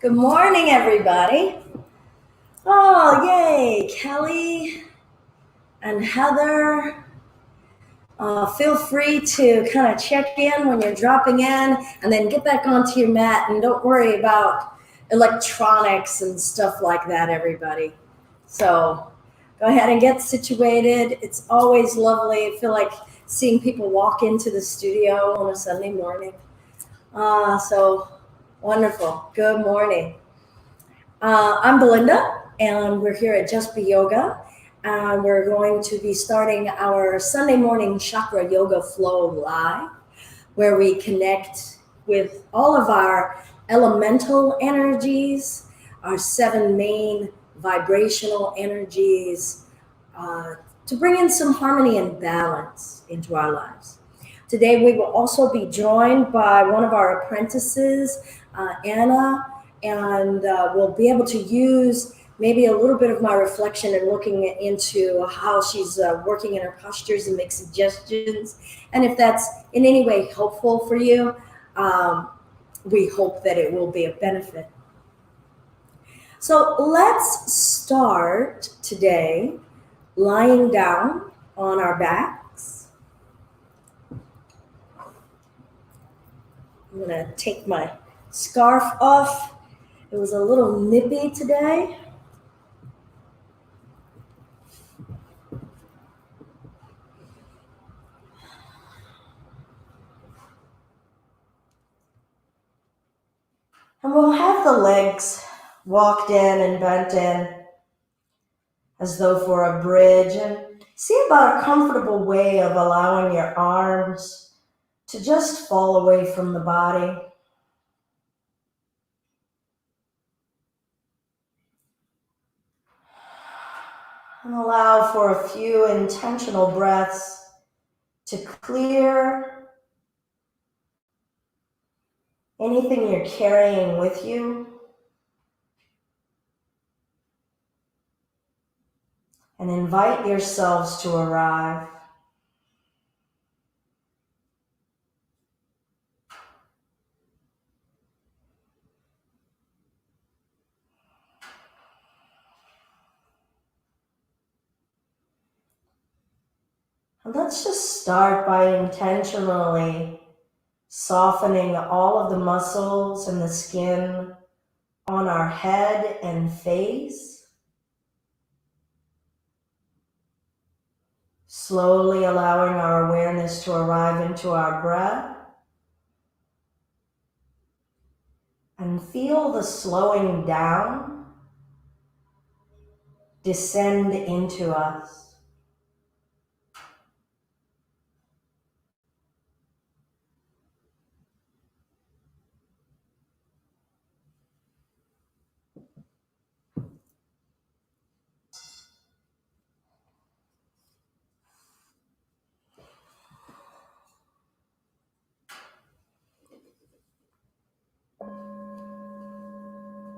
Good morning, everybody. Oh, yay. Kelly and Heather. Feel free to kind of check in when you're dropping in and then get back onto your mat and don't worry about electronics and stuff like that, everybody. So go ahead and get situated. It's always lovely. I feel like seeing people walk into the studio on a Sunday morning. So wonderful. Good morning. I'm Belinda, and we're here at Just Be Yoga. And we're going to be starting our Sunday morning Chakra Yoga Flow Live, where we connect with all of our elemental energies, our 7 main vibrational energies, to bring in some harmony and balance into our lives. Today, we will also be joined by one of our apprentices, Anna, and we'll be able to use maybe a little bit of my reflection and looking into how she's working in her postures and make suggestions. And if that's in any way helpful for you, we hope that it will be a benefit. So let's start today lying down on our backs. I'm going to take my scarf off. It was a little nippy today. And we'll have the legs walked in and bent in as though for a bridge. And see about a comfortable way of allowing your arms to just fall away from the body. And allow for a few intentional breaths to clear anything you're carrying with you. And invite yourselves to arrive. And let's just start by intentionally softening all of the muscles and the skin on our head and face. Slowly allowing our awareness to arrive into our breath. And feel the slowing down descend into us.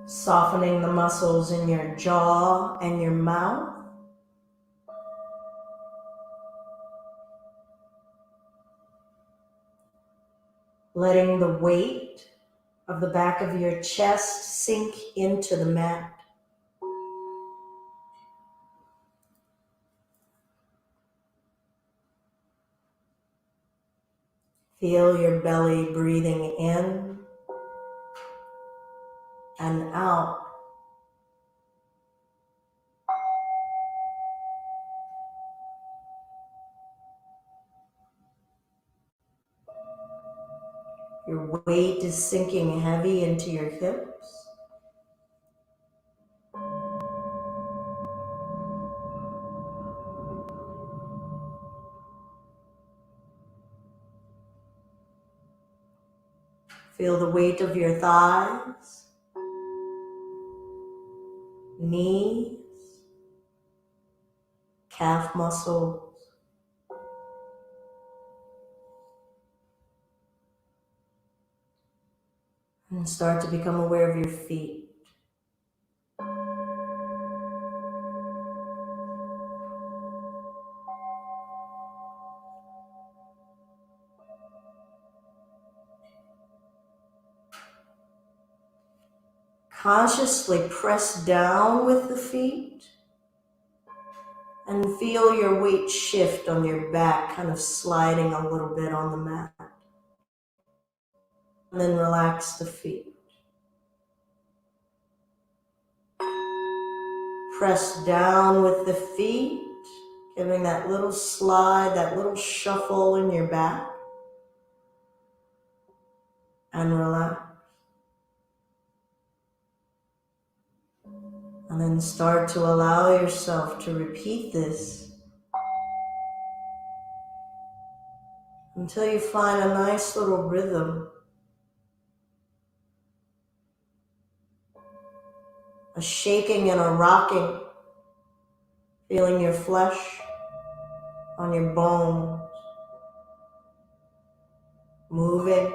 Softening the muscles in your jaw and your mouth. Letting the weight of the back of your chest sink into the mat. Feel your belly breathing in and out. Your weight is sinking heavy into your hips. Feel the weight of your thighs, knees, calf muscles. And start to become aware of your feet. Consciously press down with the feet and feel your weight shift on your back, kind of sliding a little bit on the mat. And then relax the feet. Press down with the feet, giving that little slide, that little shuffle in your back. And relax. And then start to allow yourself to repeat this until you find a nice little rhythm. A shaking and a rocking, feeling your flesh on your bones, moving,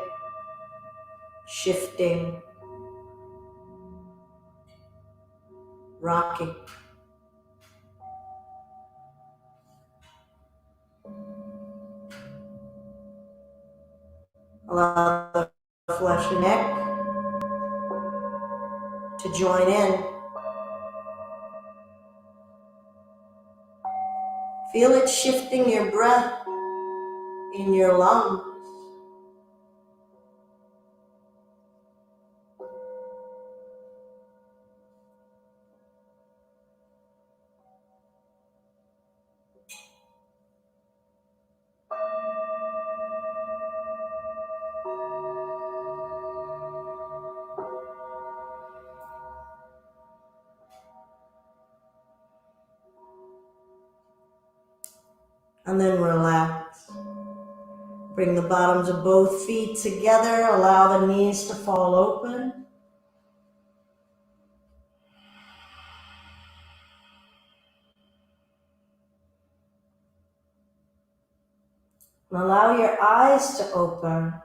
shifting, rocking. Allow the flesh and neck to join in. Feel it shifting your breath in your lungs. And then relax. Bring the bottoms of both feet together. Allow the knees to fall open. And allow your eyes to open.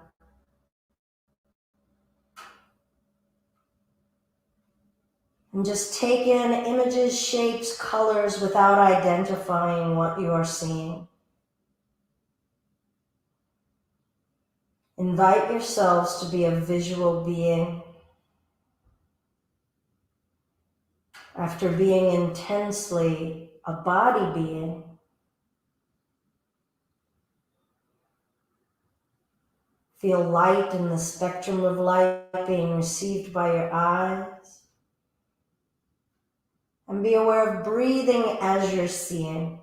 And just take in images, shapes, colors without identifying what you are seeing. Invite yourselves to be a visual being. After being intensely a body being, feel light in the spectrum of light being received by your eyes. And be aware of breathing as you're seeing.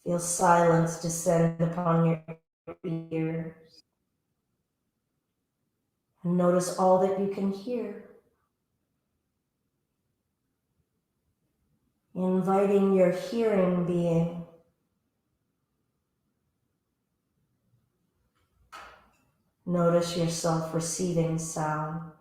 Feel silence descend upon your ears. And notice all that you can hear. Inviting your hearing being. Notice yourself receiving sound.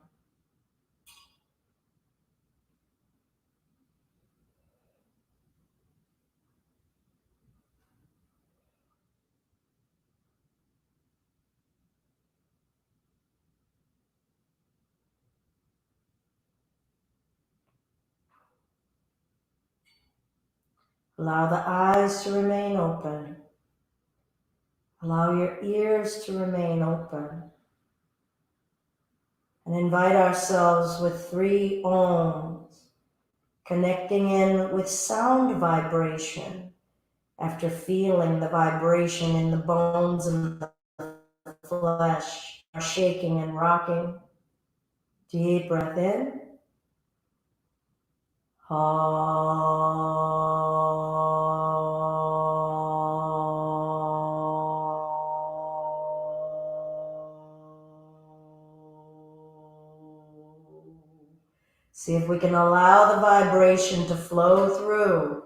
Allow the eyes to remain open. Allow your ears to remain open. And invite ourselves with 3 ohms, connecting in with sound vibration after feeling the vibration in the bones and the flesh are shaking and rocking. Deep breath in. See if we can allow the vibration to flow through.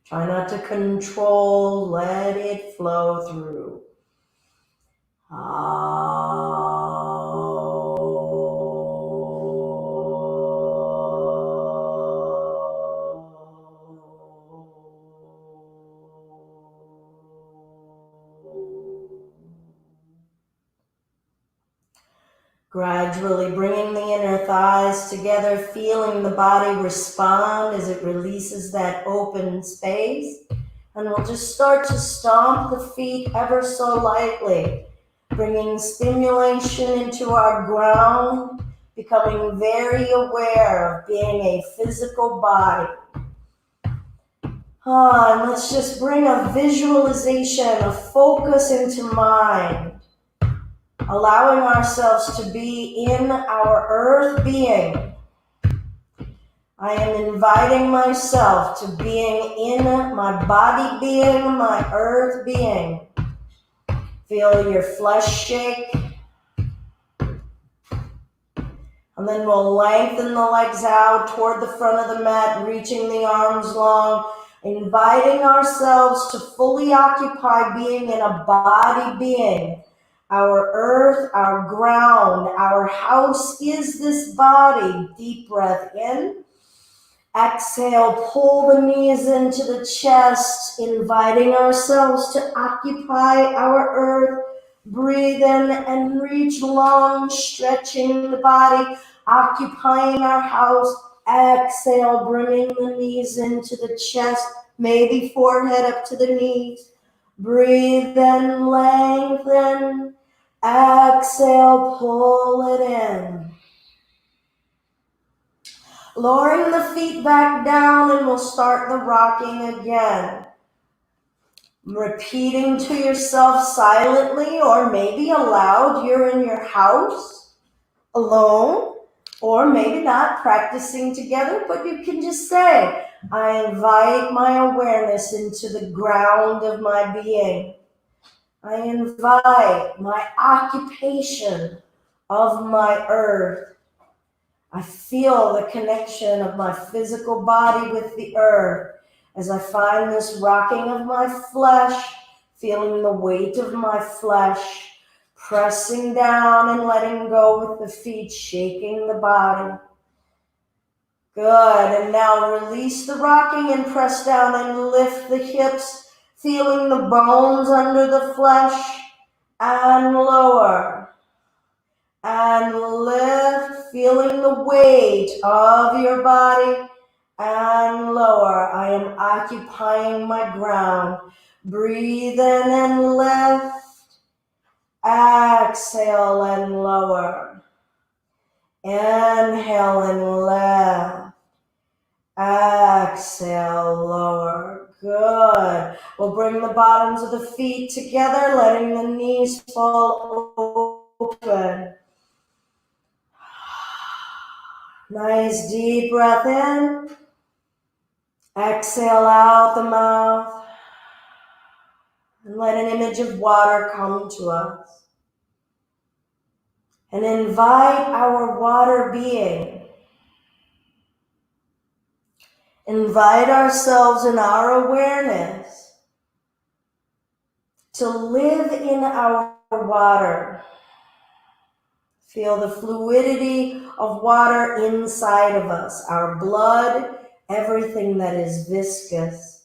Try not to control, let it flow through. Gradually bringing the inner thighs together, feeling the body respond as it releases that open space. And we'll just start to stomp the feet ever so lightly, bringing stimulation into our ground, becoming very aware of being a physical body. And let's just bring a visualization, a focus into mind, allowing ourselves to be in our earth being. I am inviting myself to being in my body being, my earth being. Feel your flesh shake. And then we'll lengthen the legs out toward the front of the mat, reaching the arms long, inviting ourselves to fully occupy being in a body being. Our earth, our ground, our house is this body. Deep breath in. Exhale, pull the knees into the chest, inviting ourselves to occupy our earth. Breathe in and reach long, stretching the body, occupying our house. Exhale, bringing the knees into the chest, maybe forehead up to the knees. Breathe in, lengthen. Exhale, pull it in. Lowering the feet back down, and we'll start the rocking again. Repeating to yourself silently or maybe aloud, you're in your house, alone, or maybe not practicing together, but you can just say, I invite my awareness into the ground of my being. I invite my occupation of my earth. I feel the connection of my physical body with the earth as I find this rocking of my flesh, feeling the weight of my flesh, pressing down and letting go with the feet, shaking the body. Good, and now release the rocking and press down and lift the hips, feeling the bones under the flesh, and lower. And lift, feeling the weight of your body, and lower. I am occupying my ground. Breathe in and lift. Exhale and lower. Inhale and lift. Exhale, lower. Good. We'll bring the bottoms of the feet together, letting the knees fall open. Nice deep breath in. Exhale out the mouth. And let an image of water come to us. And invite our water being. Invite ourselves in our awareness to live in our water. Feel the fluidity of water inside of us, our blood, everything that is viscous.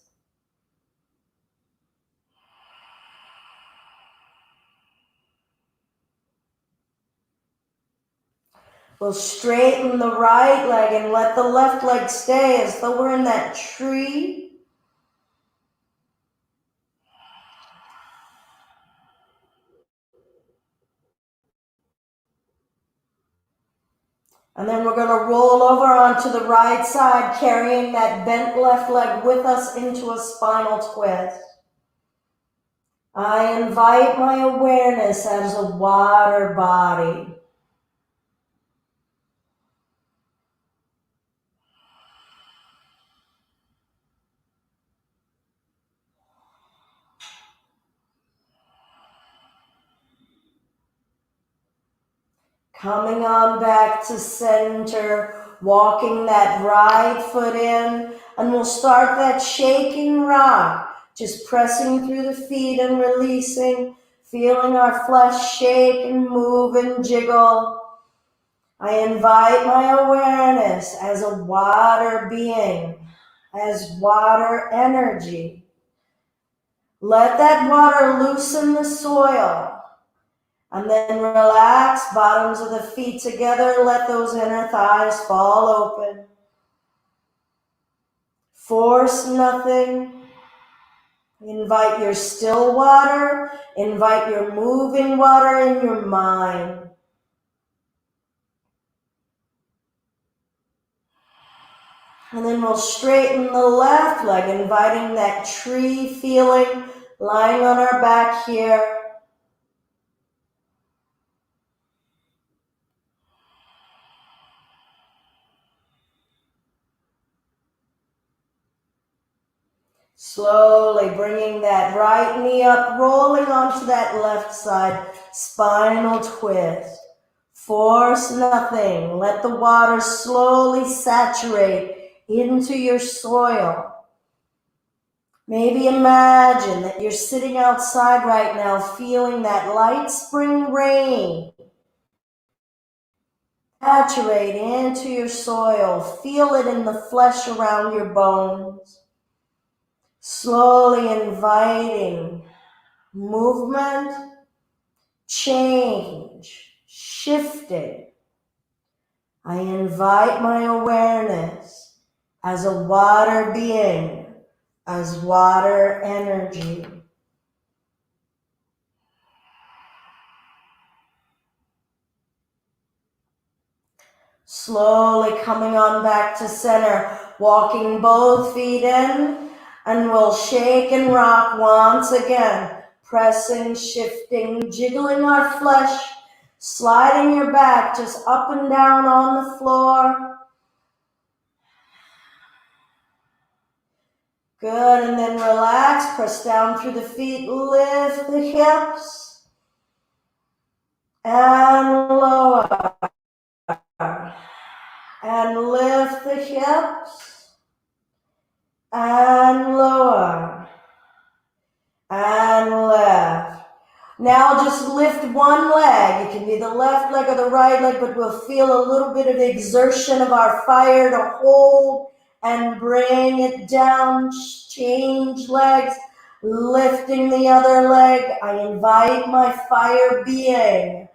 We'll straighten the right leg and let the left leg stay as though we're in that tree. And then we're going to roll over onto the right side, carrying that bent left leg with us into a spinal twist. I invite my awareness as a water body. Coming on back to center, walking that right foot in, and we'll start that shaking rock, just pressing through the feet and releasing, feeling our flesh shake and move and jiggle. I invite my awareness as a water being, as water energy. Let that water loosen the soil. And then relax, bottoms of the feet together. Let those inner thighs fall open. Force nothing. Invite your still water. Invite your moving water in your mind. And then we'll straighten the left leg, inviting that tree feeling, lying on our back here. Slowly bringing that right knee up, rolling onto that left side, spinal twist. Force nothing. Let the water slowly saturate into your soil. Maybe imagine that you're sitting outside right now, feeling that light spring rain saturate into your soil. Feel it in the flesh around your bones. Slowly inviting movement, change, shifting. I invite my awareness as a water being, as water energy. Slowly coming on back to center, walking both feet in, and we'll shake and rock once again, pressing, shifting, jiggling our flesh, sliding your back just up and down on the floor. Good, and then relax, press down through the feet, lift the hips, and lower. And lift the hips, and lower, and lift. Now just lift one leg. It can be the left leg or the right leg, but we'll feel a little bit of the exertion of our fire to hold and bring it down. Change legs, lifting the other leg. I invite my fire being,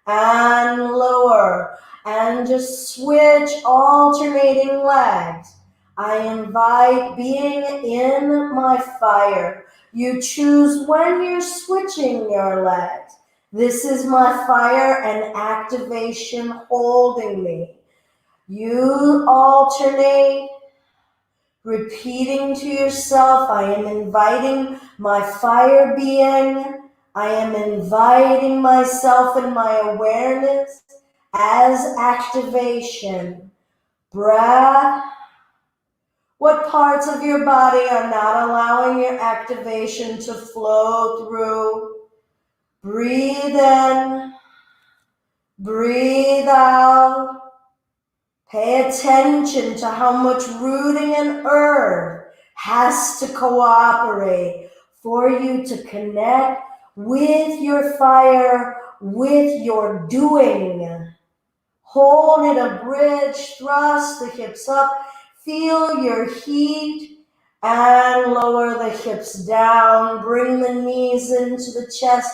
and lower, and just switch alternating legs. I invite being in my fire. You choose when you're switching your legs. This is my fire and activation holding me. You alternate, repeating to yourself, I am inviting my fire being. I am inviting myself and my awareness as activation. Breath. What parts of your body are not allowing your activation to flow through? Breathe in, breathe out. Pay attention to how much rooting and earth has to cooperate for you to connect with your fire, with your doing. Hold it a bridge, thrust the hips up, feel your heat, and lower the hips down. Bring the knees into the chest,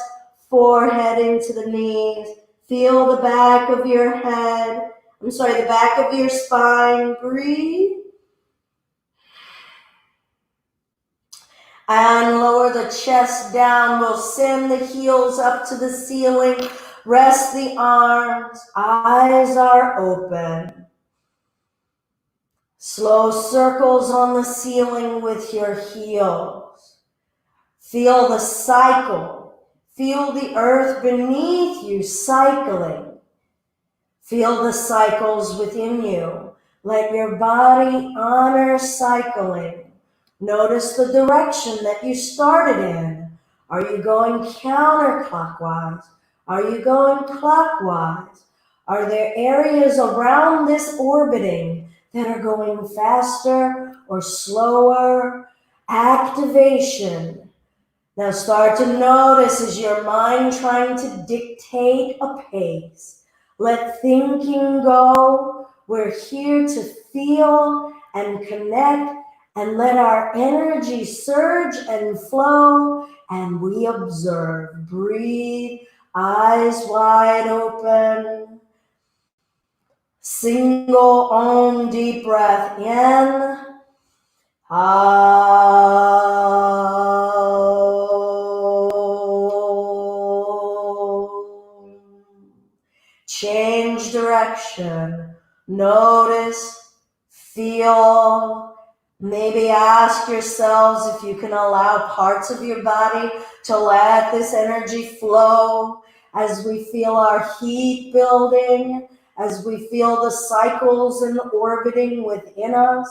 forehead into the knees. Feel the back of your head. The back of your spine. Breathe. And lower the chest down. We'll send the heels up to the ceiling. Rest the arms. Eyes are open. Slow circles on the ceiling with your heels. Feel the cycle. Feel the earth beneath you cycling. Feel the cycles within you. Let your body honor cycling. Notice the direction that you started in. Are you going counterclockwise? Are you going clockwise? Are there areas around this orbiting that are going faster or slower? Activation. Now start to notice, is your mind trying to dictate a pace? Let thinking go. We're here to feel and connect and let our energy surge and flow, and we observe. Breathe. eyes wide open. Single Om deep breath in. Change direction. Notice, feel. Maybe ask yourselves if you can allow parts of your body to let this energy flow as we feel our heat building, as we feel the cycles and orbiting within us,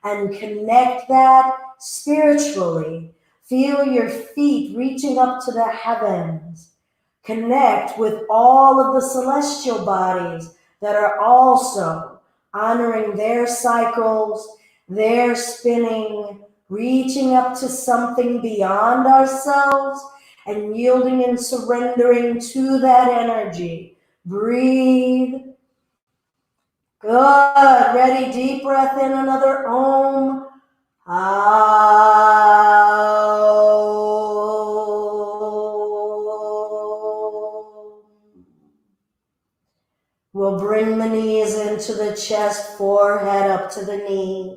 and connect that spiritually. Feel your feet reaching up to the heavens. Connect with all of the celestial bodies that are also honoring their cycles, their spinning, reaching up to something beyond ourselves, and yielding and surrendering to that energy. Breathe. Good. Ready? Deep breath in. Another Om. We'll bring the knees into the chest, forehead up to the knees.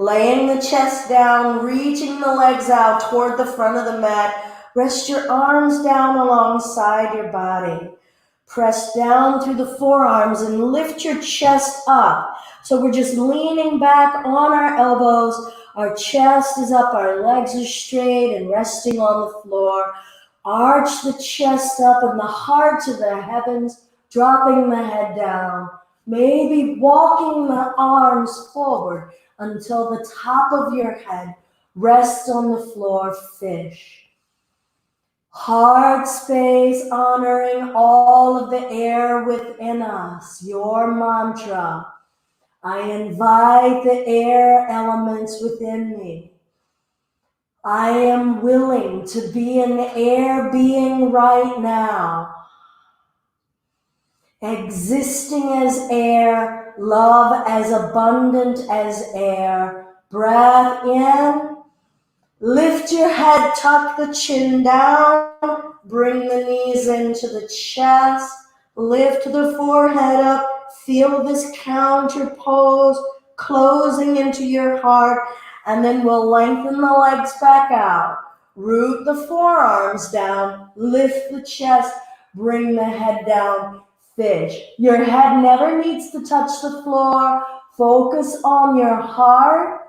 Laying the chest down, reaching the legs out toward the front of the mat. Rest your arms down alongside your body. Press down through the forearms and lift your chest up. So we're just leaning back on our elbows. Our chest is up, our legs are straight and resting on the floor. Arch the chest up and the heart to the heavens, dropping the head down. Maybe walking the arms forward until the top of your head rests on the floor, fish. Heart space, honoring all of the air within us. Your mantra. I invite the air elements within me. I am willing to be an air being right now. Existing as air, love as abundant as air. Breath in. Lift your head, tuck the chin down, bring the knees into the chest, lift the forehead up, feel this counter pose, closing into your heart, and then we'll lengthen the legs back out. Root the forearms down, lift the chest, bring the head down, fish. Your head never needs to touch the floor. Focus on your heart.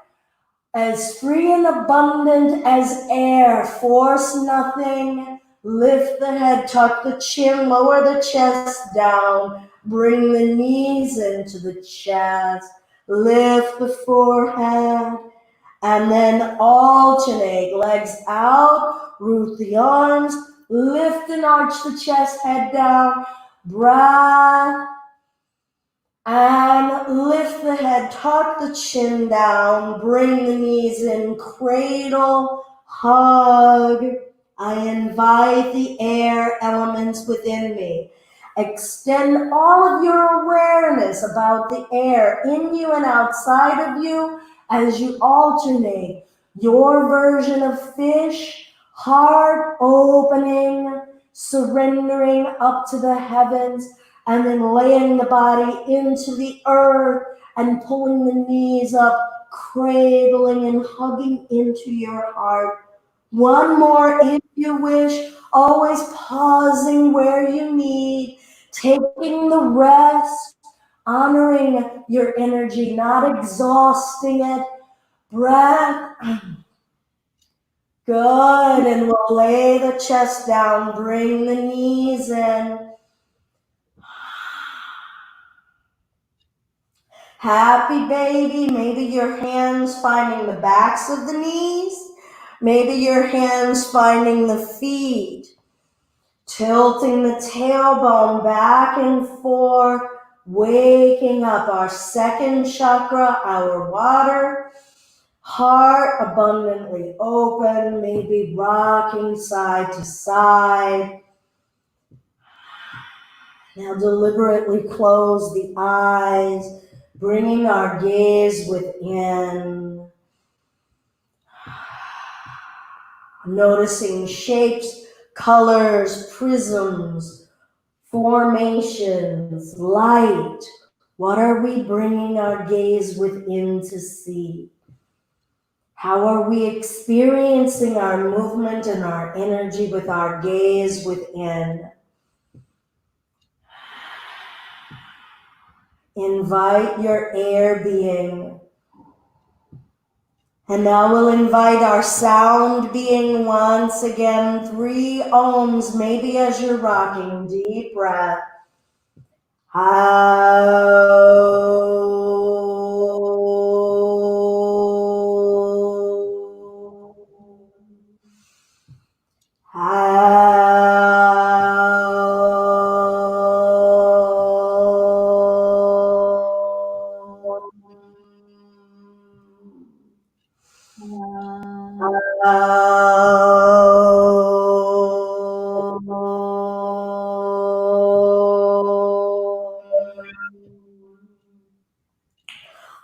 As free and abundant as air, force nothing. Lift the head, tuck the chin, lower the chest down. Bring the knees into the chest. Lift the forehead. And then alternate. Legs out, root the arms. Lift and arch the chest, head down. Breath. And lift the head, tuck the chin down, bring the knees in, cradle, hug. I invite the air elements within me. Extend all of your awareness about the air in you and outside of you as you alternate your version of fish, heart opening, surrendering up to the heavens, and then laying the body into the earth and pulling the knees up, cradling and hugging into your heart. One more if you wish, always pausing where you need, taking the rest, honoring your energy, not exhausting it. Breath. Good, and we'll lay the chest down, bring the knees in. Happy baby, maybe your hands finding the backs of the knees, maybe your hands finding the feet, tilting the tailbone back and forth, waking up our second chakra, our water, heart abundantly open, maybe rocking side to side. Now deliberately close the eyes, bringing our gaze within. noticing shapes, colors, prisms, formations, light. What are we bringing our gaze within to see? How are we experiencing our movement and our energy with our gaze within? Invite your air being. And now we'll invite our sound being once again. 3 ohms, maybe as you're rocking. Deep breath.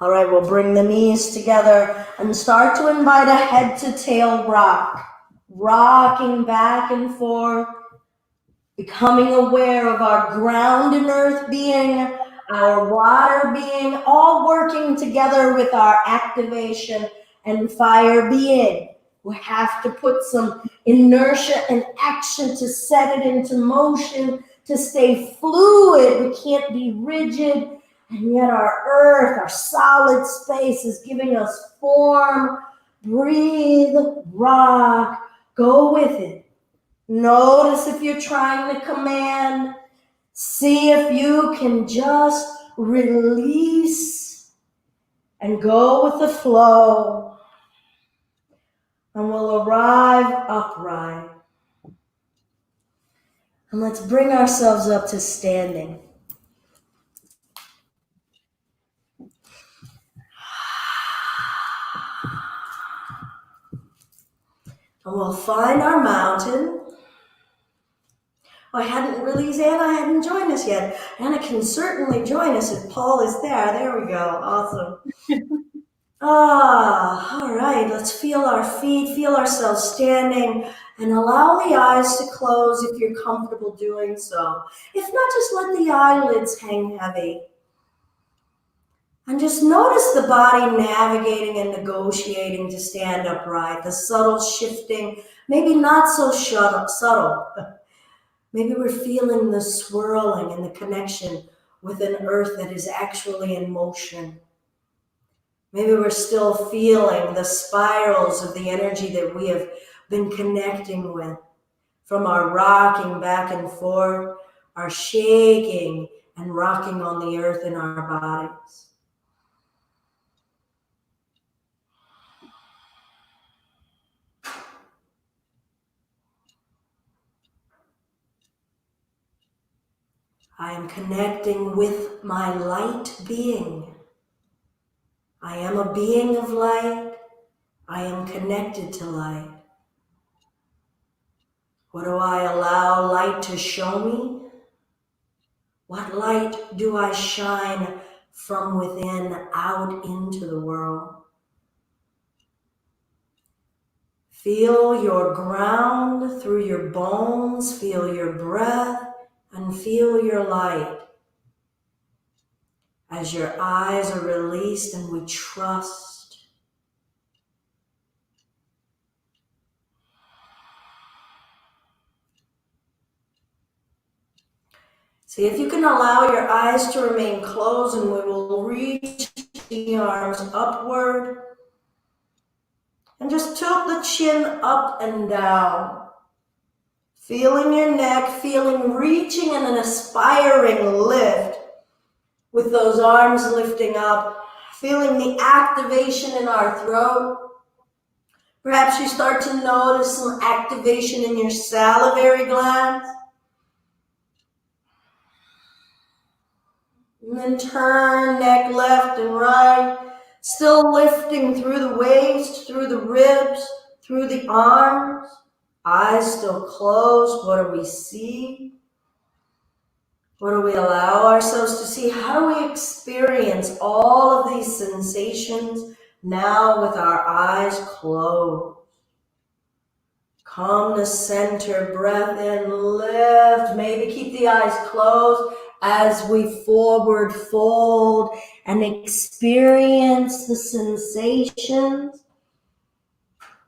All right, we'll bring the knees together and start to invite a head to tail rock. Rocking back and forth, becoming aware of our ground and earth being, our water being, all working together with our activation and fire being. We have to put some inertia and action to set it into motion, to stay fluid. We can't be rigid. And yet our earth, our solid space is giving us form. Breathe, rock, go with it. Notice if you're trying to command. See if you can just release and go with the flow. And we'll arrive upright. And let's bring ourselves up to standing. And we'll find our mountain. Oh, Anna hadn't joined us yet. Anna can certainly join us if Paul is there. There we go. Awesome. All right. Let's feel our feet, feel ourselves standing, and allow the eyes to close if you're comfortable doing so. If not, just let the eyelids hang heavy. And just notice the body navigating and negotiating to stand upright, the subtle shifting, maybe not so subtle. Maybe we're feeling the swirling and the connection with an earth that is actually in motion. Maybe we're still feeling the spirals of the energy that we have been connecting with from our rocking back and forth, our shaking and rocking on the earth in our bodies. I am connecting with my light being. I am a being of light. I am connected to light. What do I allow light to show me? What light do I shine from within out into the world? Feel your ground through your bones, feel your breath, and feel your light. As your eyes are released and we trust. See if you can allow your eyes to remain closed, and we will reach the arms upward. And just tilt the chin up and down. Feeling your neck, feeling reaching and an aspiring lift with those arms lifting up. Feeling the activation in our throat. Perhaps you start to notice some activation in your salivary glands. And then turn neck left and right. Still lifting through the waist, through the ribs, through the arms. Eyes still closed. What do we see? What do we allow ourselves to see? How do we experience all of these sensations now with our eyes closed? Come to center, breath in, lift. Maybe keep the eyes closed as we forward fold and experience the sensations.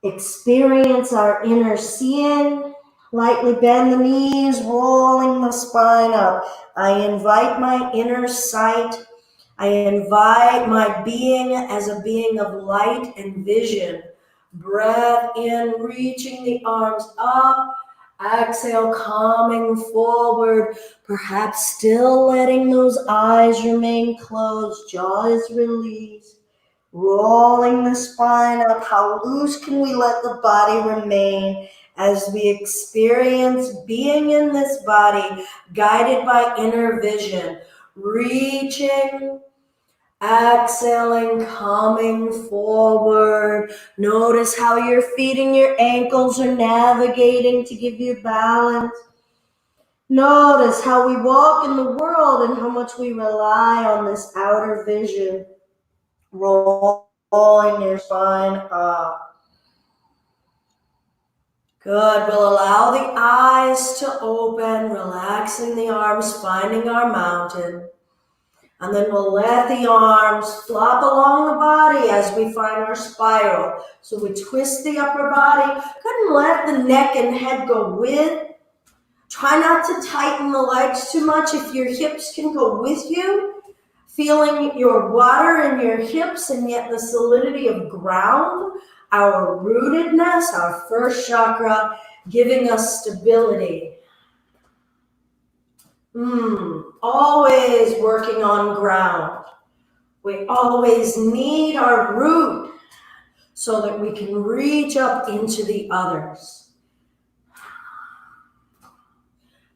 Experience our inner seeing. Lightly bend the knees, rolling the spine up. I invite my inner sight. I invite my being as a being of light and vision. Breath in, reaching the arms up. Exhale, coming forward. Perhaps still letting those eyes remain closed. Jaw is released. Rolling the spine up. How loose can we let the body remain as we experience being in this body, guided by inner vision? Reaching, exhaling, coming forward. Notice how your feet and your ankles are navigating to give you balance. Notice how we walk in the world and how much we rely on this outer vision. Rolling your spine up. Good. We'll allow the eyes to open, relaxing the arms, finding our mountain. And then we'll let the arms flop along the body as we find our spiral. So we twist the upper body. Good, and let the neck and head go with. Try not to tighten the legs too much. If your hips can go with you, feeling your water in your hips and yet the solidity of ground, our rootedness, our first chakra, giving us stability. Always working on ground. We always need our root so that we can reach up into the others.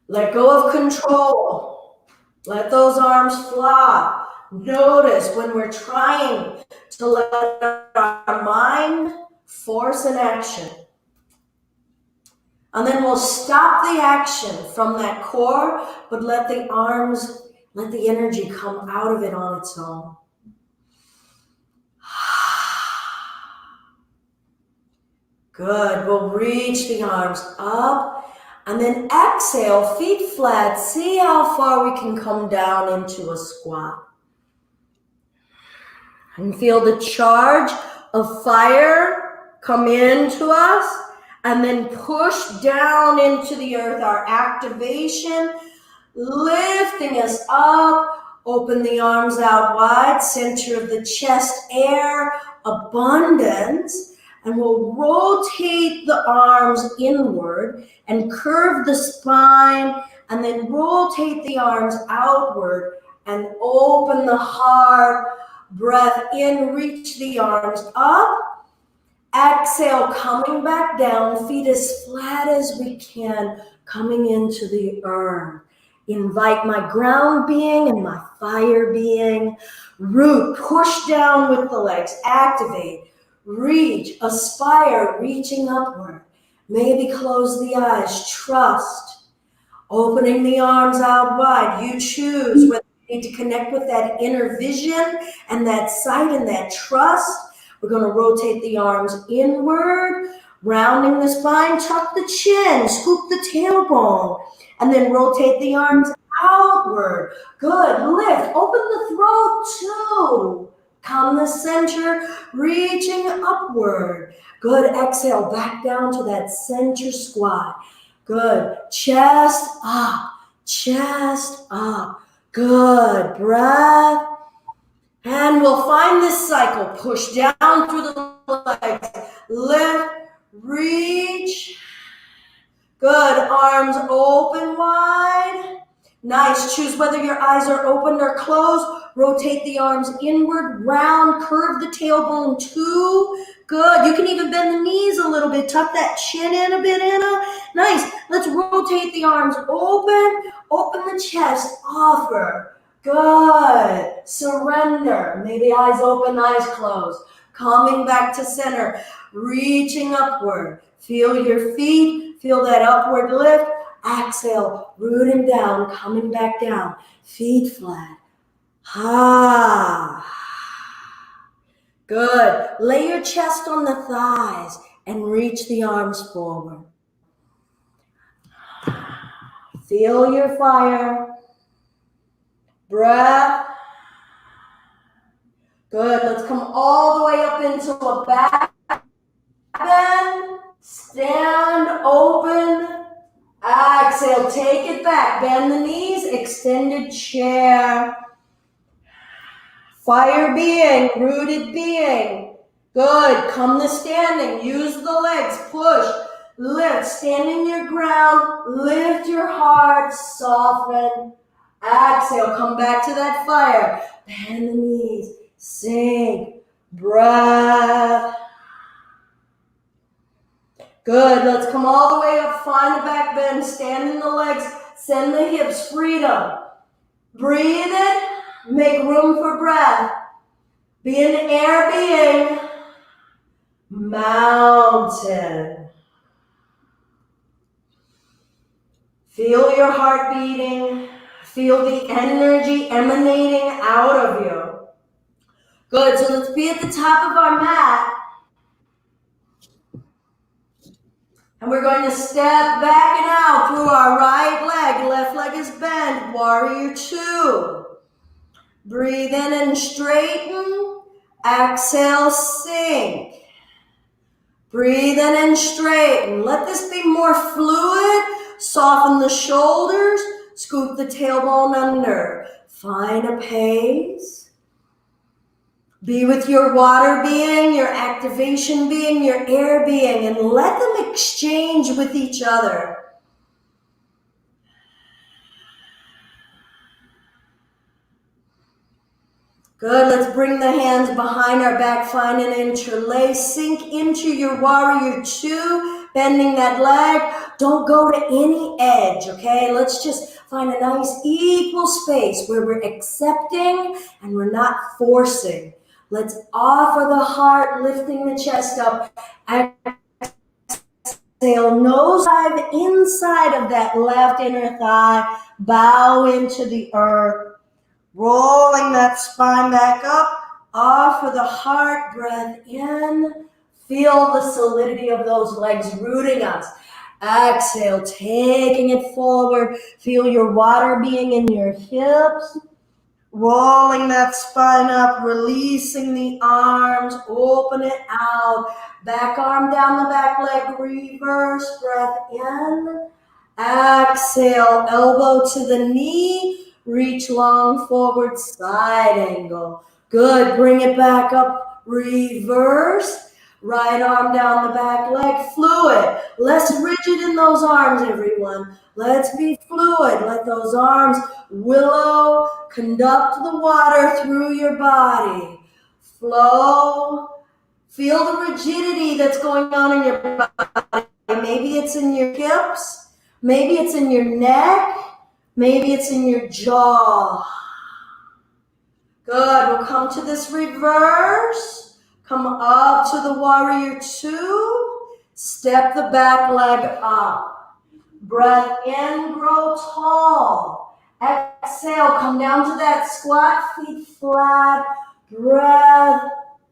Let go of control. Let those arms flop. Notice when we're trying to let our mind force an action. And then we'll stop the action from that core, but let the arms, let the energy come out of it on its own. Good. We'll reach the arms up and then exhale, feet flat. See how far we can come down into a squat. And feel the charge of fire come into us and then push down into the earth. Our activation, lifting us up. Open the arms out wide, center of the chest, air, abundance. And we'll rotate the arms inward and curve the spine and then rotate the arms outward and open the heart. Breath in, reach the arms up. Exhale, coming back down, feet as flat as we can, coming into the earth. Invite my ground being and my fire being. Root, push down with the legs, activate. Reach, aspire, reaching upward. Maybe close the eyes, trust. Opening the arms out wide. You choose whether you need to connect with that inner vision and that sight and that trust. We're going to rotate the arms inward, rounding the spine, tuck the chin, scoop the tailbone, and then rotate the arms outward. Good, lift, open the throat too. Come the center, reaching upward. Good, exhale, back down to that center squat. Good, chest up. Good, breath. And we'll find this cycle. Push down through the legs. Lift, reach. Good, arms open wide. Nice, choose whether your eyes are open or closed. Rotate the arms inward, round, curve the tailbone too. Good, you can even bend the knees a little bit. Tuck that chin in a bit, Anna. Nice, let's rotate the arms open the chest, offer. Good, surrender. Maybe eyes open, eyes closed. Coming back to center, reaching upward. Feel your feet, feel that upward lift. Exhale, rooting down, coming back down. Feet flat. Good. Lay your chest on the thighs and reach the arms forward. Feel your fire. Breath. Good. Let's come all the way up into a back bend. Stand open. Exhale. Take it back. Bend the knees. Extended chair. Fire being. Rooted being. Good. Come to standing. Use the legs. Push. Lift. Stand in your ground. Lift your heart. Soften. Exhale. Come back to that fire. Bend the knees. Sink. Breath. Good. Let's come all the way up. Find a back bend. Stand in the legs. Send the hips. Freedom. Breathe it. Make room for breath. Be an air being. Mountain. Feel your heart beating. Feel the energy emanating out of you. Good. So let's be at the top of our mat. And we're going to step back and out through our right leg. Left leg is bent. Warrior 2. Breathe in and straighten. Exhale, sink. Breathe in and straighten. Let this be more fluid. Soften the shoulders. Scoop the tailbone under. Find a pace. Be with your water being, your activation being, your air being, and let them exchange with each other. Good. Let's bring the hands behind our back. Find an interlace. Sink into your warrior 2, bending that leg. Don't go to any edge, okay? Let's just find a nice equal space where we're accepting and we're not forcing. Let's offer the heart, lifting the chest up. Exhale, nose dive inside of that left inner thigh. Bow into the earth. Rolling that spine back up. Offer the heart, breath in. Feel the solidity of those legs rooting us. Exhale, taking it forward. Feel your water being in your hips. Rolling that spine up, releasing the arms, open it out. Back arm down the back leg, reverse, breath in. Exhale, elbow to the knee, reach long forward, side angle. Good, bring it back up, reverse. Right arm down the back leg, fluid. Less rigid in those arms, everyone. Let's be fluid. Let those arms willow, conduct the water through your body. Flow. Feel the rigidity that's going on in your body. Maybe it's in your hips. Maybe it's in your neck. Maybe it's in your jaw. Good. We'll come to this reverse. Come up to the warrior 2. Step the back leg up. Breath in, grow tall. Exhale, come down to that squat, feet flat. Breath.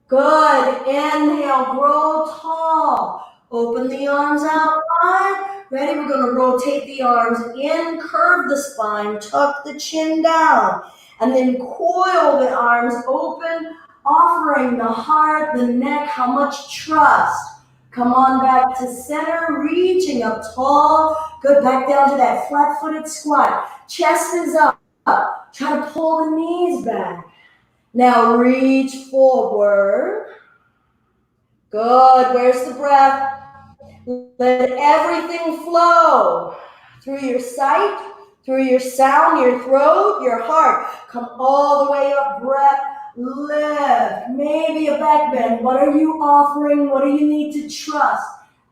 Good. Inhale, grow tall. Open the arms out wide. Ready? We're going to rotate the arms in, curve the spine, tuck the chin down, and then coil the arms open, offering the heart, the neck, how much trust. Come on back to center, reaching up tall. Good, back down to that flat-footed squat. Chest is up. Try to pull the knees back. Now reach forward. Good, where's the breath? Let everything flow through your sight, through your sound, your throat, your heart. Come all the way up, breath. Lift, maybe a back bend. What are you offering? What do you need to trust?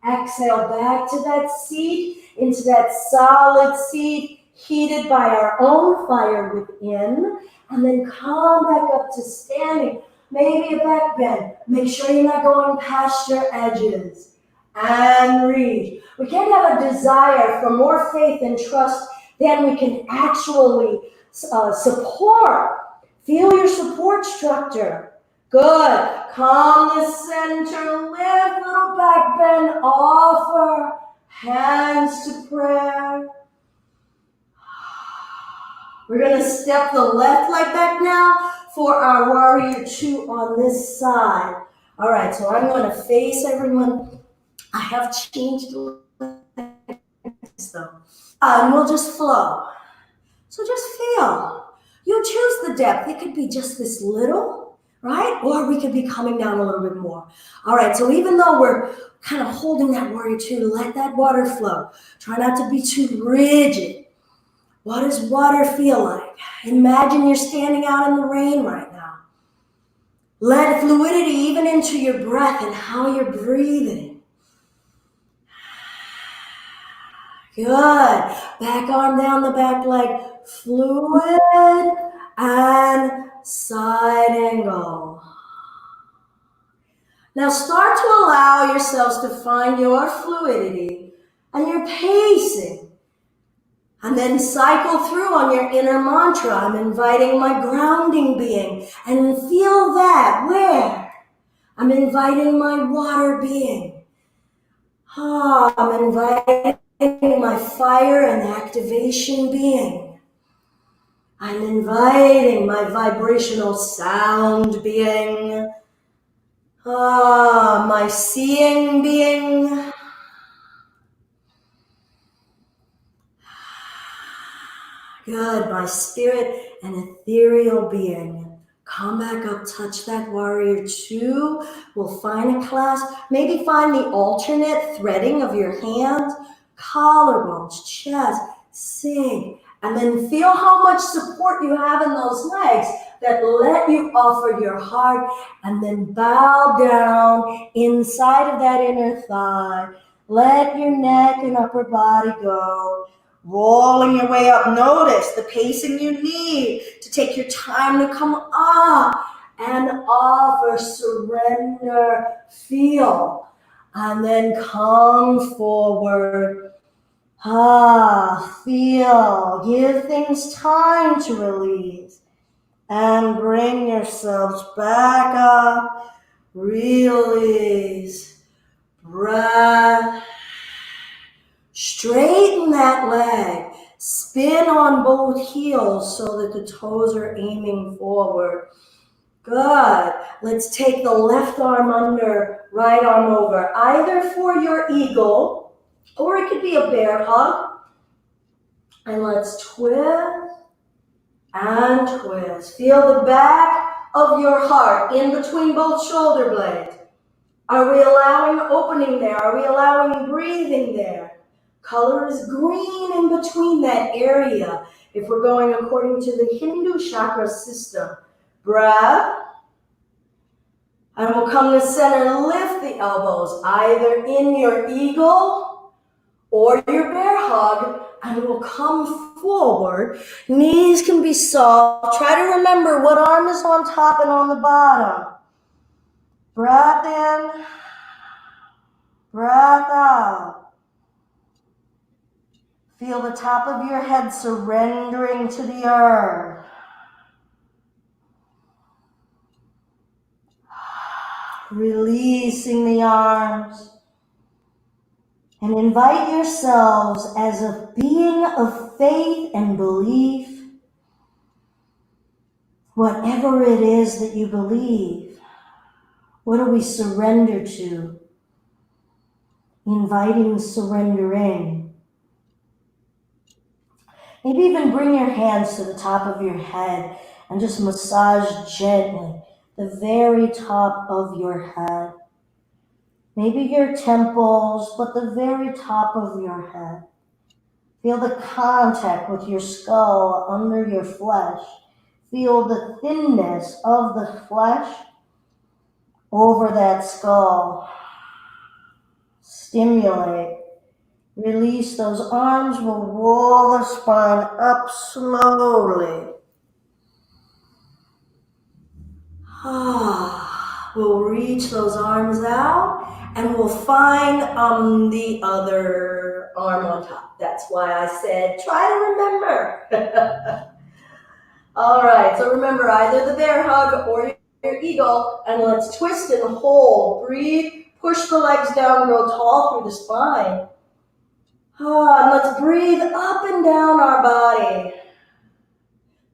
Exhale, back to that seat, into that solid seat, heated by our own fire within. And then come back up to standing, maybe a back bend. Make sure you're not going past your edges. And reach. We can't have a desire for more faith and trust than we can actually support. Feel your support structure. Good. Come to center. Lift, little back bend. Offer hands to prayer. We're going to step the left leg back now for our warrior two on this side. All right, so I'm going to face everyone. I have changed legs though. And we'll just flow. So just feel. You choose the depth. It could be just this little, right? Or we could be coming down a little bit more. All right, so even though we're kind of holding that warrior two, let that water flow. Try not to be too rigid. What does water feel like? Imagine you're standing out in the rain right now. Let fluidity even into your breath and how you're breathing. Good. Back arm down the back leg. Fluid and side angle. Now start to allow yourselves to find your fluidity and your pacing. And then cycle through on your inner mantra. I'm inviting my grounding being. And feel that. Where? I'm inviting my water being. I'm inviting my fire and activation being. I'm inviting my vibrational sound being. My seeing being. Good, my spirit and ethereal being. Come back up, touch that warrior two. We'll find a clasp. Maybe find the alternate threading of your hands, collarbones, chest, sink. And then feel how much support you have in those legs that let you offer your heart. And then bow down inside of that inner thigh. Let your neck and upper body go. Rolling your way up. Notice the pacing you need to take your time to come up and offer, surrender, feel, and then come forward. Feel. Give things time to release and bring yourselves back up. Release. Breath. Straighten that leg. Spin on both heels so that the toes are aiming forward. Good. Let's take the left arm under, right arm over, either for your eagle, or it could be a bear hug. And let's twist and twist. Feel the back of your heart in between both shoulder blades. Are we allowing opening there? Are we allowing breathing there? Color is green in between that area if we're going according to the Hindu chakra system. Breath. And we'll come to center. Lift the elbows either in your eagle or your bear hug. And we'll come forward. Knees can be soft. Try to remember what arm is on top and on the bottom. Breath in. Breath out. Feel the top of your head surrendering to the earth. Releasing the arms. And invite yourselves as a being of faith and belief, whatever it is that you believe. What do we surrender to? Inviting surrendering. Maybe even bring your hands to the top of your head and just massage gently the very top of your head. Maybe your temples, but the very top of your head. Feel the contact with your skull under your flesh. Feel the thinness of the flesh over that skull. Stimulate. Release those arms. We'll roll the spine up slowly. We'll reach those arms out and we'll find the other arm on top. That's why I said try to remember. All right, so remember either the bear hug or your eagle, and let's twist and hold. Breathe, push the legs down, grow tall through the spine. And let's breathe up and down our body.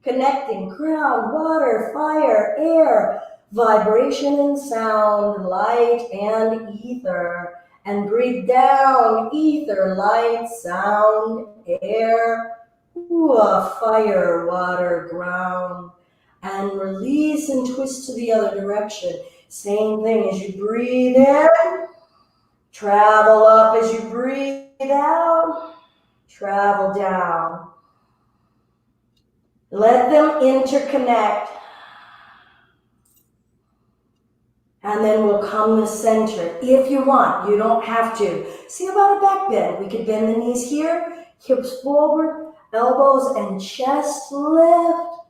connecting ground, water, fire, air, vibration and sound, light and ether. And breathe down, ether, light, sound, air, fire, water, ground. And release and twist to the other direction. Same thing as you breathe in, travel up as you breathe out, travel down. Let them interconnect. And then we'll come to center. If you want, you don't have to. See about a back bend. We could bend the knees here, hips forward, elbows and chest lift.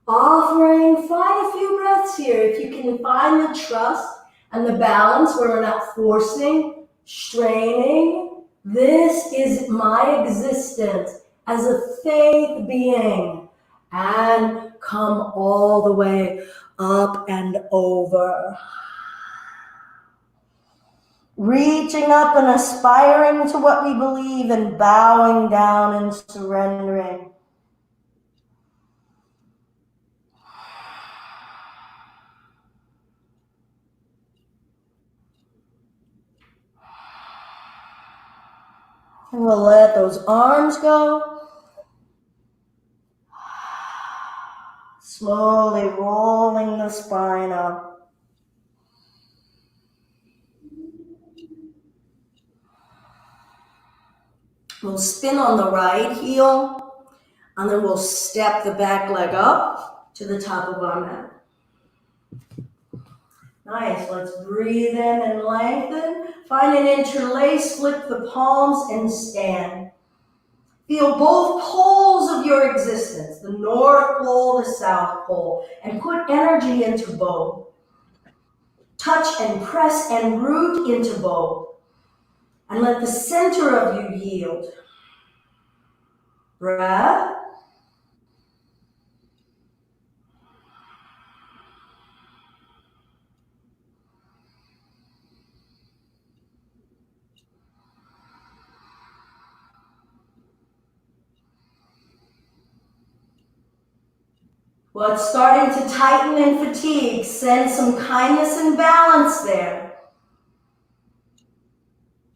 Offering, find a few breaths here. If you can find the trust and the balance where we're not forcing, straining. This is my existence as a faith being. And come all the way up and over. Reaching up and aspiring to what we believe and bowing down and surrendering. And we'll let those arms go. Slowly rolling the spine up. We'll spin on the right heel, and then we'll step the back leg up to the top of our mat. Nice, let's breathe in and lengthen. Find an interlace, flip the palms and stand. Feel both poles of your existence, the North Pole, the South Pole, and put energy into both. Touch and press and root into both. And let the center of you yield. Breath. What's starting to tighten and fatigue, send some kindness and balance there.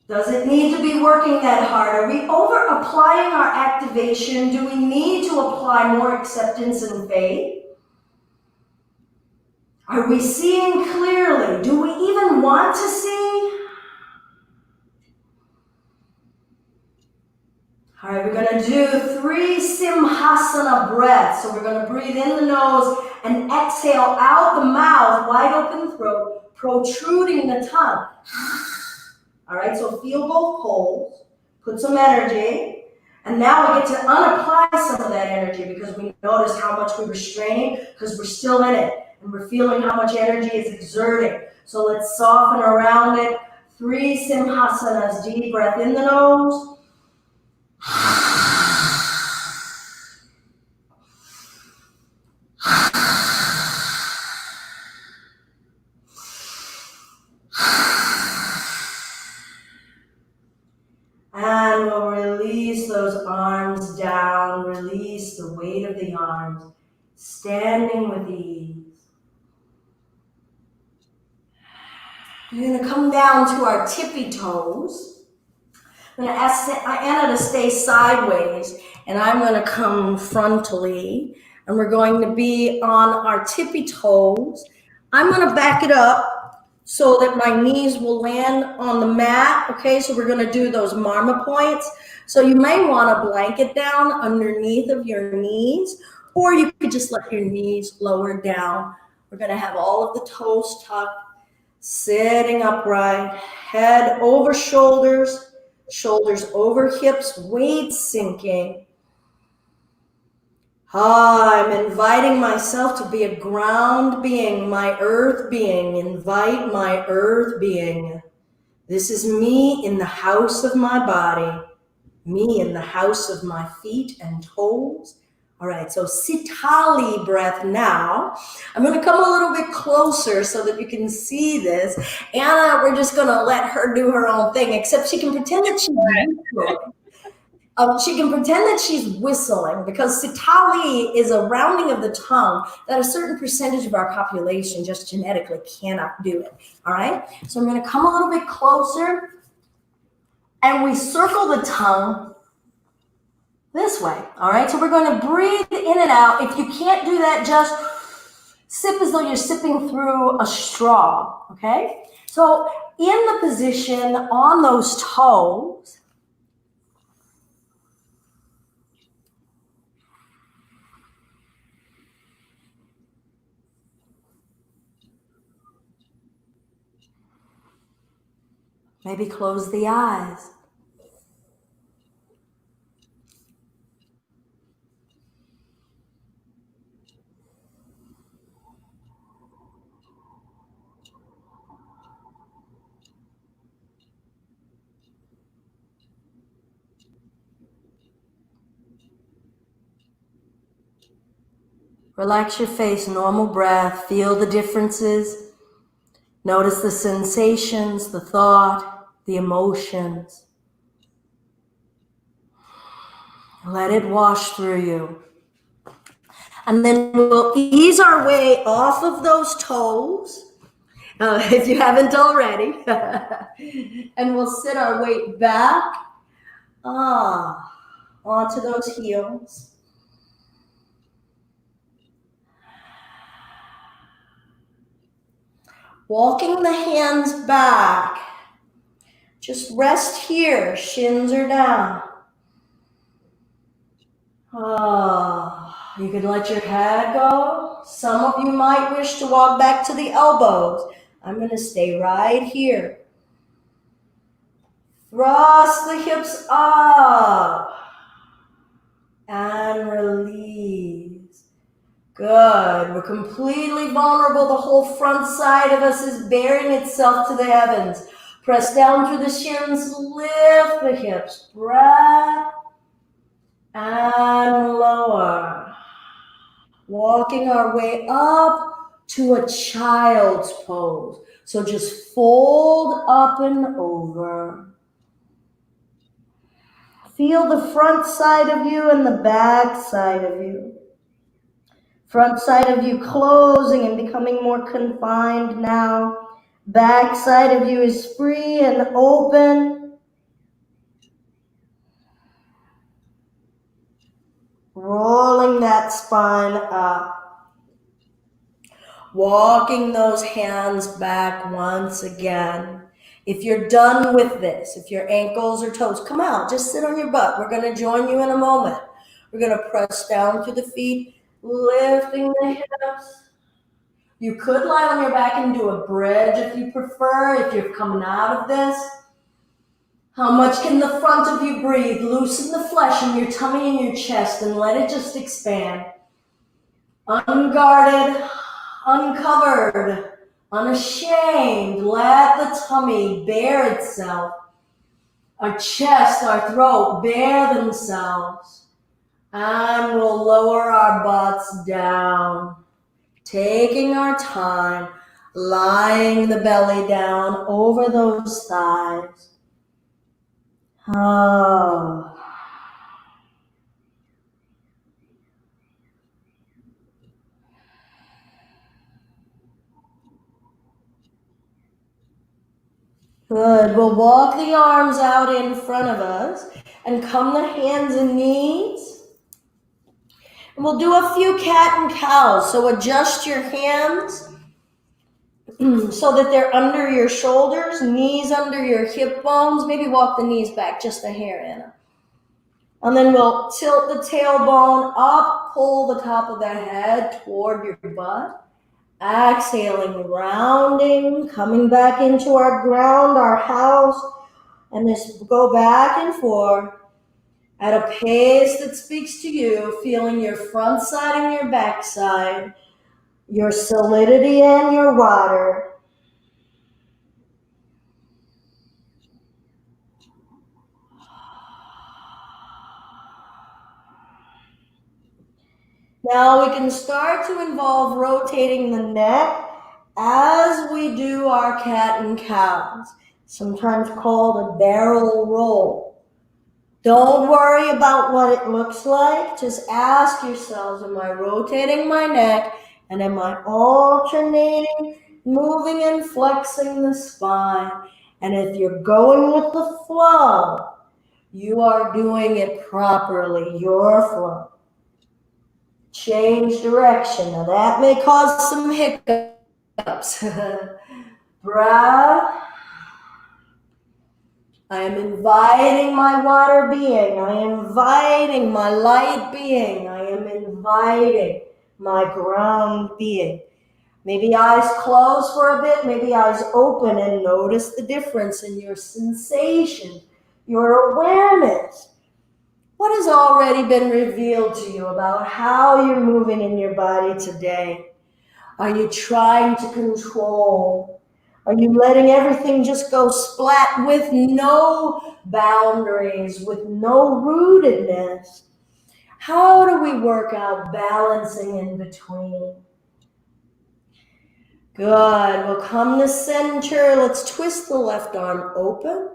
Does it need to be working that hard? Are we over applying our activation? Do we need to apply more acceptance and faith? Are we seeing clearly? Do we even want to see? All right, we're going to do 3 Simhasana breaths. So we're going to breathe in the nose and exhale out the mouth, wide open throat, protruding the tongue. All right, so feel both poles, put some energy, and now we get to unapply some of that energy because we noticed how much we were straining because we're still in it and we're feeling how much energy is exerting. So let's soften around it. 3 Simhasanas, deep breath in the nose. And we'll release those arms down, release the weight of the arms, standing with ease. We're going to come down to our tippy toes. I'm going to ask Anna to stay sideways, and I'm going to come frontally, and we're going to be on our tippy toes. I'm going to back it up so that my knees will land on the mat, okay? So we're gonna do those marma points. So you may wanna blanket down underneath of your knees, or you could just let your knees lower down. We're gonna have all of the toes tucked, sitting upright, head over shoulders, shoulders over hips, weight sinking. I'm inviting myself to be a ground being, my earth being. Invite my earth being. This is me in the house of my body, me in the house of my feet and toes. All right, so Sithali breath now. I'm going to come a little bit closer so that you can see this. Anna, we're just going to let her do her own thing, except she can pretend that she's used to it. She can pretend that she's whistling because Sithali is a rounding of the tongue that a certain percentage of our population just genetically cannot do it. All right. So I'm going to come a little bit closer and we circle the tongue this way. All right. So we're going to breathe in and out. If you can't do that, just sip as though you're sipping through a straw. Okay. So in the position on those toes, maybe close the eyes. Relax your face, normal breath, feel the differences. Notice the sensations, the thought, the emotions. Let it wash through you. And then we'll ease our way off of those toes, if you haven't already. And we'll sit our weight back onto those heels. Walking the hands back. Just rest here, shins are down. You can let your head go. Some of you might wish to walk back to the elbows. I'm going to stay right here. Thrust the hips up and release. Good. We're completely vulnerable. The whole front side of us is bearing itself to the heavens. Press down through the shins. Lift the hips. Breath and lower. Walking our way up to a child's pose. So just fold up and over. Feel the front side of you and the back side of you. Front side of you closing and becoming more confined now. Back side of you is free and open. Rolling that spine up. Walking those hands back once again. If you're done with this, if your ankles or toes, come out, just sit on your butt. We're going to join you in a moment. We're going to press down through the feet. Lifting the hips. You could lie on your back and do a bridge if you prefer, if you're coming out of this. How much can the front of you breathe? Loosen the flesh in your tummy and your chest and let it just expand. Unguarded, uncovered, unashamed. Let the tummy bare itself. Our chest, our throat bare themselves. And we'll lower our butts down, taking our time, lying the belly down over those thighs. Good. We'll walk the arms out in front of us and come the hands and knees. And we'll do a few cat and cows. So adjust your hands so that they're under your shoulders, knees under your hip bones. Maybe walk the knees back just a hair, Anna. And then we'll tilt the tailbone up, pull the top of the head toward your butt. Exhaling, rounding, coming back into our ground, our house. And just go back and forth at a pace that speaks to you, feeling your front side and your back side, your solidity and your water. Now we can start to involve rotating the neck as we do our cat and cows, sometimes called a barrel roll. Don't worry about what it looks like. Just ask yourselves, am I rotating my neck? And am I alternating, moving and flexing the spine? And if you're going with the flow, you are doing it properly, your flow. Change direction. Now that may cause some hiccups. Breath. I am inviting my water being. I am inviting my light being. I am inviting my ground being. Maybe eyes closed for a bit, maybe eyes open, and notice the difference in your sensation, your awareness. What has already been revealed to you about how you're moving in your body today? Are you trying to control? Are you letting everything just go splat with no boundaries, with no rootedness? How do we work out balancing in between? Good. We'll come to center. Let's twist the left arm open.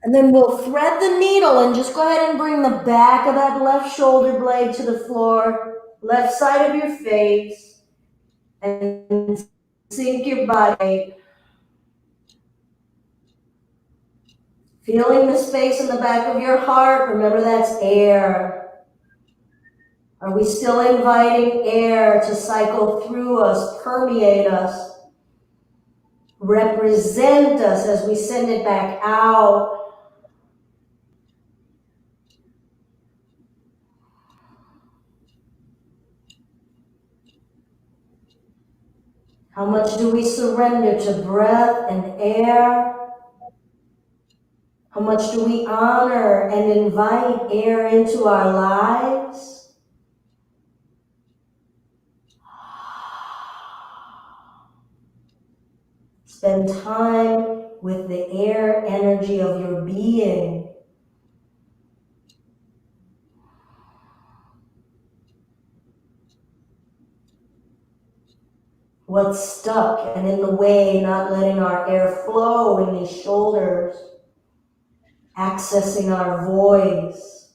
And then we'll thread the needle and just go ahead and bring the back of that left shoulder blade to the floor, left side of your face, and sink your body. Feeling the space in the back of your heart. Remember, that's air. Are we still inviting air to cycle through us, permeate us, represent us as we send it back out? How much do we surrender to breath and air? How much do we honor and invite air into our lives? Spend time with the air energy of your being. What's stuck and in the way, not letting our air flow in these shoulders, accessing our voice.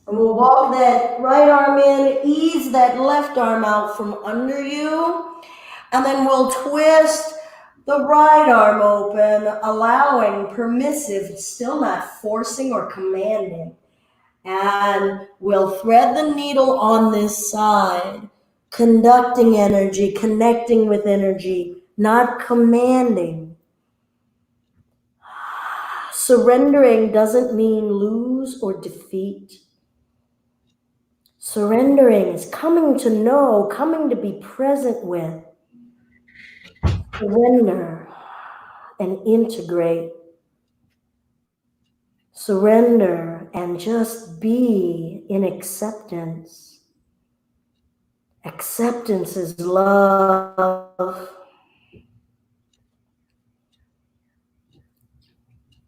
And we'll walk that right arm in, ease that left arm out from under you, and then we'll twist the right arm open, allowing, permissive, still not forcing or commanding. And we'll thread the needle on this side, conducting energy, connecting with energy, not commanding. Surrendering doesn't mean lose or defeat. Surrendering is coming to know, coming to be present with. Surrender and integrate. Surrender and just be in acceptance. Acceptance is love.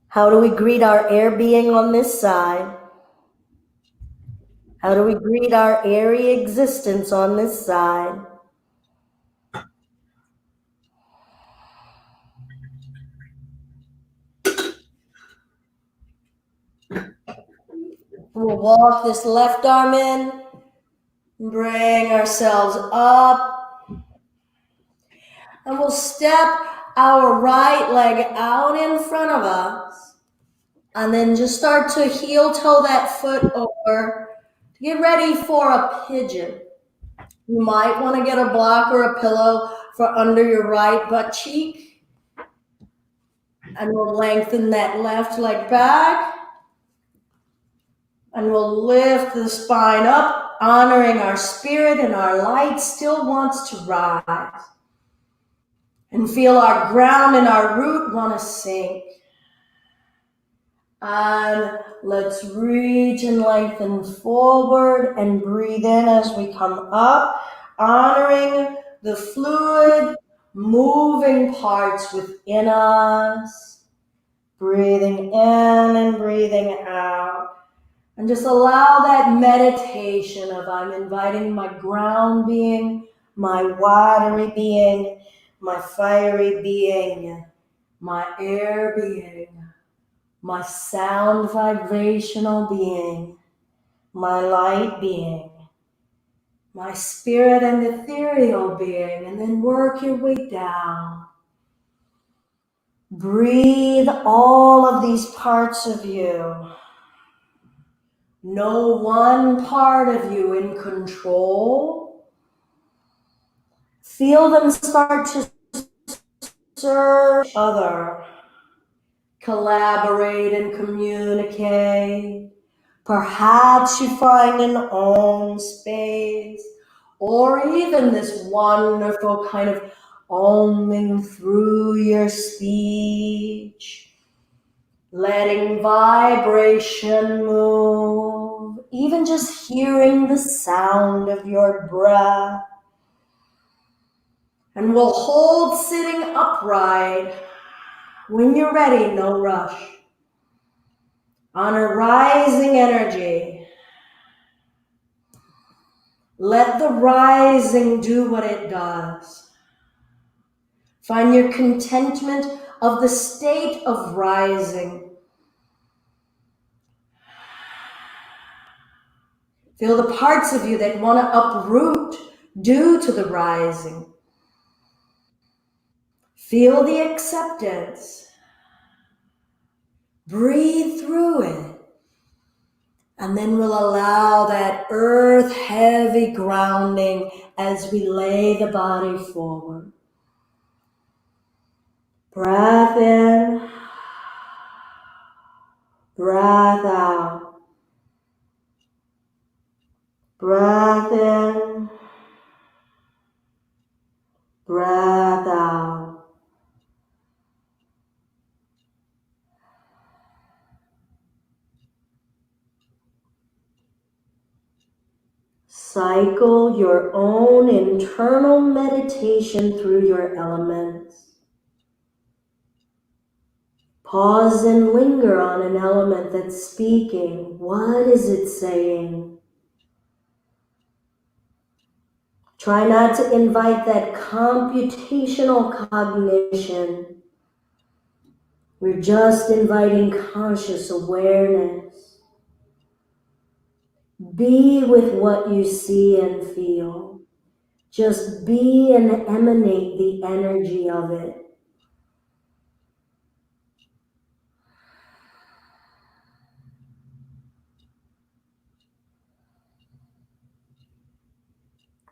How do we greet our air being on this side? How do we greet our airy existence on this side? We'll walk this left arm in, bring ourselves up, and we'll step our right leg out in front of us, and then just start to heel toe that foot over. Get ready for a pigeon. You might want to get a block or a pillow for under your right butt cheek, and we'll lengthen that left leg back. And we'll lift the spine up, honoring our spirit, and our light still wants to rise. And feel our ground and our root want to sink. And let's reach and lengthen forward and breathe in as we come up, honoring the fluid, moving parts within us. Breathing in and breathing out. And just allow that meditation of I'm inviting my ground being, my watery being, my fiery being, my air being, my sound vibrational being, my light being, my spirit and ethereal being, and then work your way down. Breathe all of these parts of you. No one part of you in control. Feel them start to serve each other. Collaborate and communicate. Perhaps you find an own space, or even this wonderful kind of oming through your speech, letting vibration move, even just hearing the sound of your breath. And we'll hold sitting upright. When you're ready, no rush. On a rising energy, let the rising do what it does. Find your contentment of the state of rising. Feel the parts of you that want to uproot due to the rising. Feel the acceptance. Breathe through it. And then we'll allow that earth heavy grounding as we lay the body forward. Breath in, breath out. Breath in, breath out. Cycle your own internal meditation through your elements. Pause and linger on an element that's speaking. What is it saying? Try not to invite that computational cognition. We're just inviting conscious awareness. Be with what you see and feel. Just be and emanate the energy of it.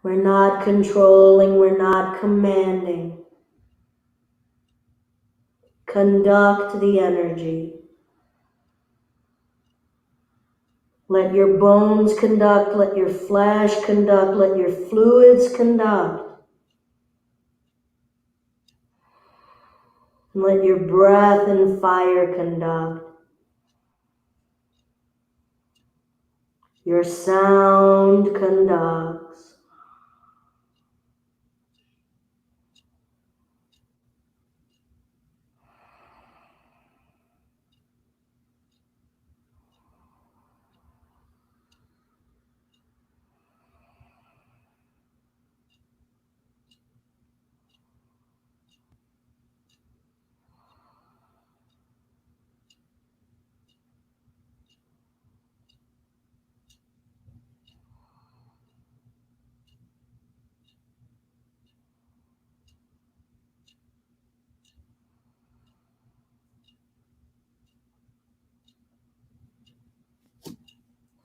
We're not controlling, we're not commanding. Conduct the energy. Let your bones conduct, let your flesh conduct, let your fluids conduct. Let your breath and fire conduct. Your sound conducts.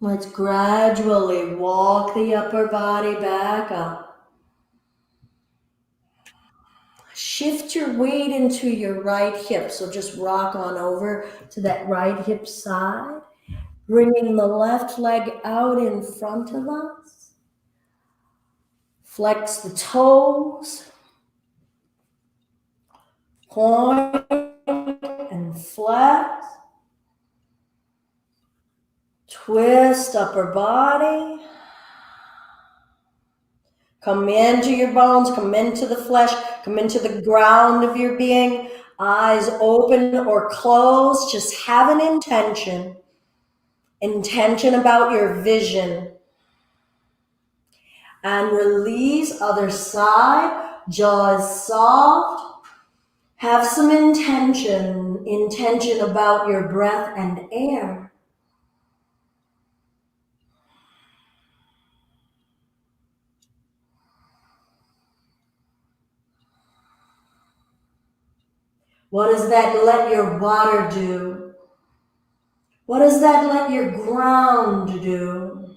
Let's gradually walk the upper body back up. Shift your weight into your right hip. So just rock on over to that right hip side, bringing the left leg out in front of us. Flex the toes, point and flex. Twist upper body. Come into your bones, come into the flesh, come into the ground of your being. Eyes open or closed, just have an intention. Intention about your vision. And release, other side, jaws soft. Have some intention an intention about your breath and air. What does that let your water do? What does that let your ground do?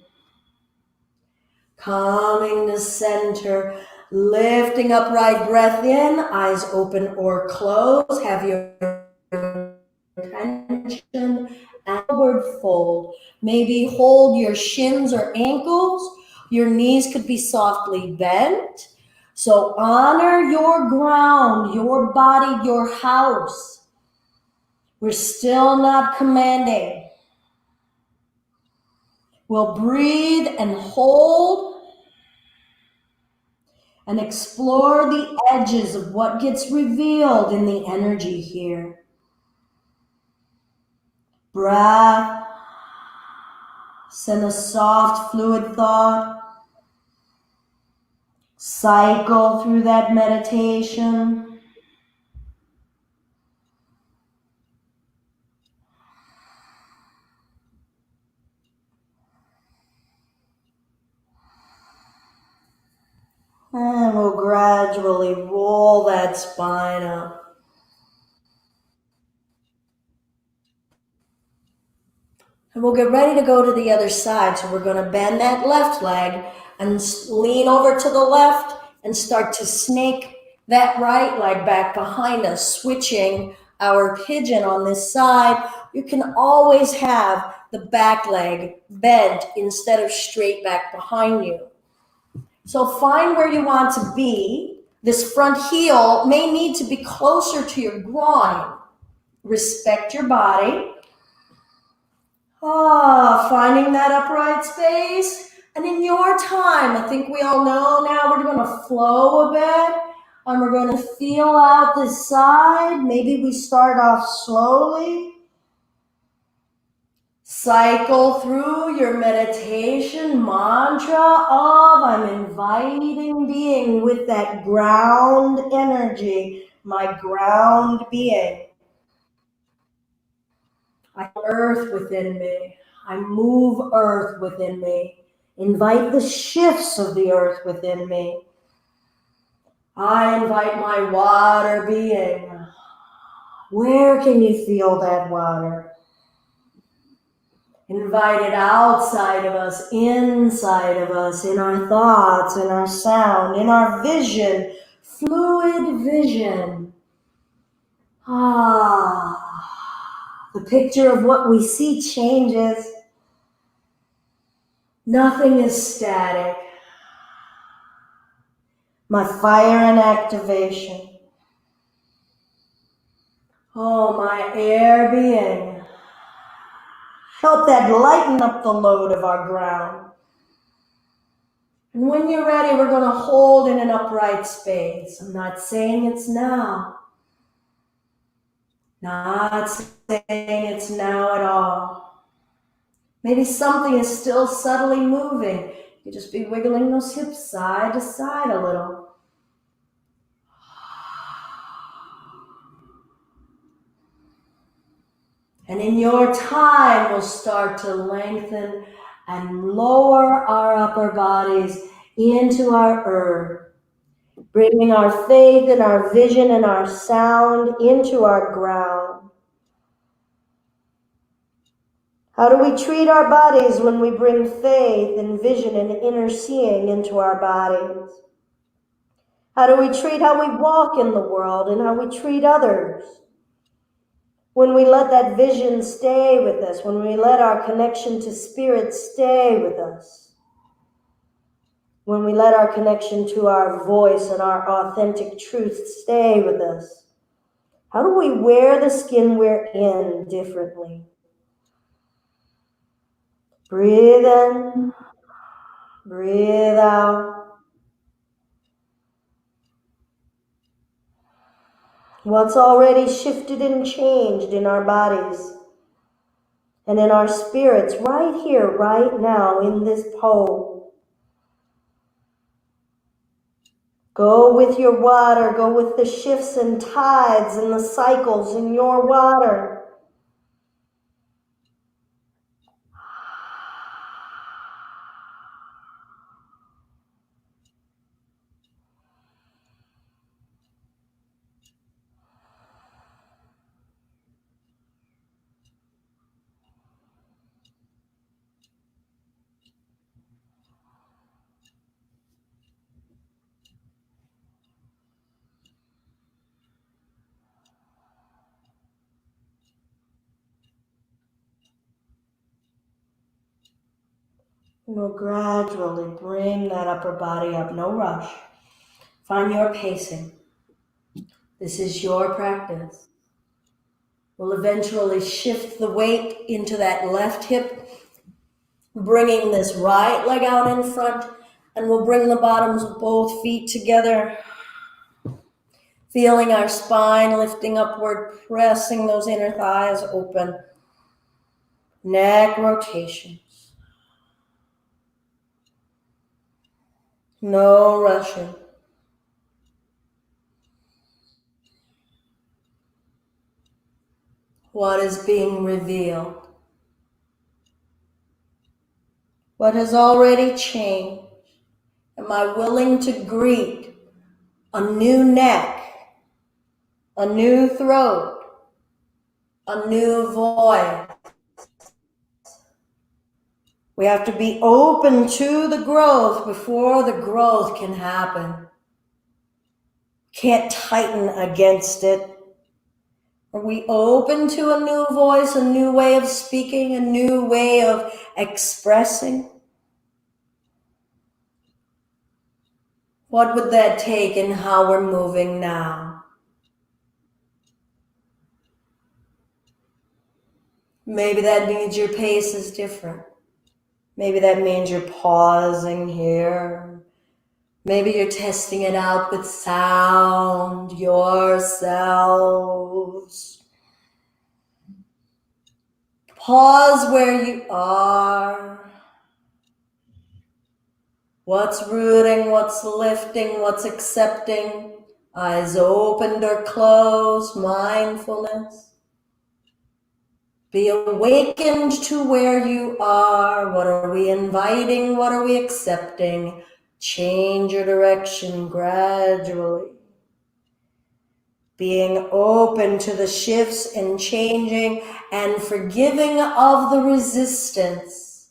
Coming to center, lifting upright breath in, eyes open or closed. Have your attention and forward fold. Maybe hold your shins or ankles. Your knees could be softly bent. So honor your ground, your body, your house. We're still not commanding. We'll breathe and hold and explore the edges of what gets revealed in the energy here. Breath. Send a soft, fluid thought. Cycle through that meditation. And we'll gradually roll that spine up. And we'll get ready to go to the other side. So we're going to bend that left leg and lean over to the left and start to snake that right leg back behind us, switching our pigeon on this side. You can always have the back leg bent instead of straight back behind you. So find where you want to be. This front heel may need to be closer to your groin. Respect your body. Finding that upright space. And in your time, I think we all know now we're going to flow a bit. And we're going to feel out this side. Maybe we start off slowly. Cycle through your meditation mantra of I'm inviting being with that ground energy, my ground being. I earth within me. I move earth within me. Invite the shifts of the earth within me. I invite my water being. Where can you feel that water? Invite it outside of us, inside of us, in our thoughts, in our sound, in our vision, fluid vision. The picture of what we see changes. Nothing is static. My fire and activation. My air being. Help that lighten up the load of our ground. And when you're ready, we're going to hold in an upright space. I'm not saying it's now. Not saying it's now at all. Maybe something is still subtly moving. You just be wiggling those hips side to side a little. And in your time, we'll start to lengthen and lower our upper bodies into our earth, bringing our faith and our vision and our sound into our ground. How do we treat our bodies when we bring faith and vision and inner seeing into our bodies? How do we treat how we walk in the world and how we treat others? When we let that vision stay with us, when we let our connection to spirit stay with us, when we let our connection to our voice and our authentic truth stay with us, how do we wear the skin we're in differently? Breathe in, breathe out. What's already shifted and changed in our bodies and in our spirits right here, right now, in this pose. Go with your water. Go with the shifts and tides and the cycles in your water. We'll gradually bring that upper body up, no rush. Find your pacing. This is your practice. We'll eventually shift the weight into that left hip, bringing this right leg out in front, and we'll bring the bottoms of both feet together, feeling our spine lifting upward, pressing those inner thighs open. Neck rotation. No rushing. What is being revealed? What has already changed? Am I willing to greet a new neck, a new throat, a new voice? We have to be open to the growth before the growth can happen. Can't tighten against it. Are we open to a new voice, a new way of speaking, a new way of expressing? What would that take in how we're moving now? Maybe that means your pace is different. Maybe that means you're pausing here. Maybe you're testing it out with sound yourselves. Pause where you are. What's rooting, what's lifting, what's accepting? Eyes opened or closed, mindfulness. Be awakened to where you are. What are we inviting? What are we accepting? Change your direction gradually. Being open to the shifts and changing and forgiving of the resistance.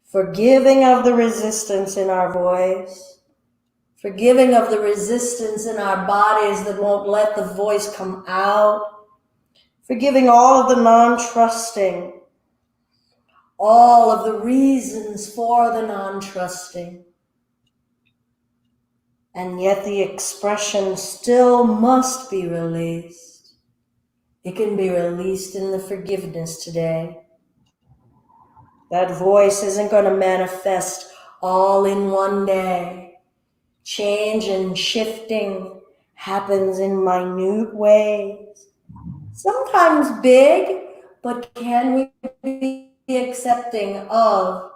Forgiving of the resistance in our voice. Forgiving of the resistance in our bodies that won't let the voice come out. Forgiving all of the non-trusting. All of the reasons for the non-trusting. And yet the expression still must be released. It can be released in the forgiveness today. That voice isn't going to manifest all in one day. Change and shifting happens in minute ways. Sometimes big, but can we be accepting of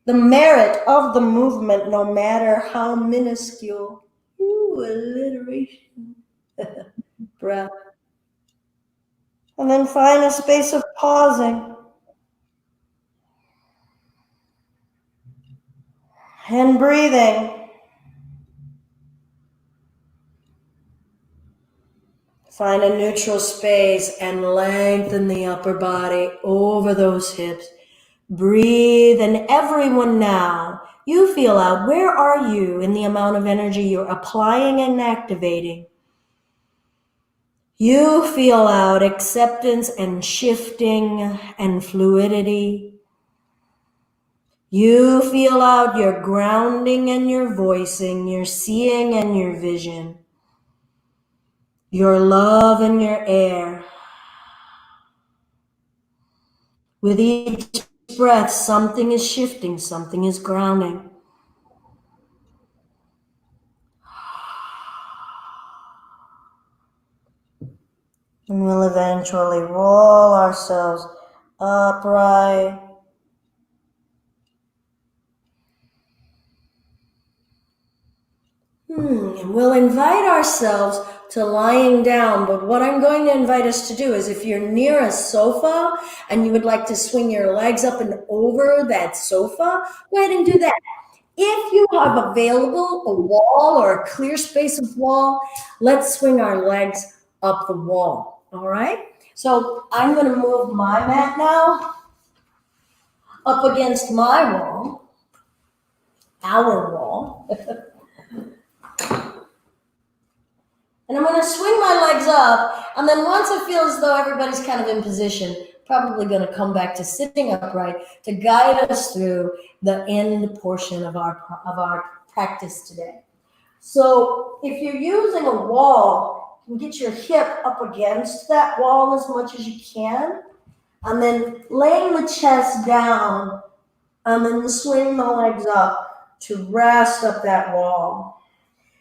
the merit of the movement, no matter how minuscule? Ooh, alliteration. Breath. And then find a space of pausing. And breathing. Find a neutral space and lengthen the upper body over those hips. Breathe, and everyone now, you feel out, where are you in the amount of energy you're applying and activating? You feel out acceptance and shifting and fluidity. You feel out your grounding and your voicing, your seeing and your vision, your love and your air. With each breath, something is shifting, something is grounding. And we'll eventually roll ourselves upright. And we'll invite ourselves to lying down, but what I'm going to invite us to do is if you're near a sofa and you would like to swing your legs up and over that sofa, go ahead and do that. If you have available a wall or a clear space of wall, let's swing our legs up the wall, all right? So I'm going to move my mat now up against my wall, our wall. And I'm going to swing my legs up, and then once I feel as though everybody's kind of in position, probably going to come back to sitting upright to guide us through the end portion of our practice today. So if you're using a wall, you can get your hip up against that wall as much as you can, and then laying the chest down, and then swing the legs up to rest up that wall.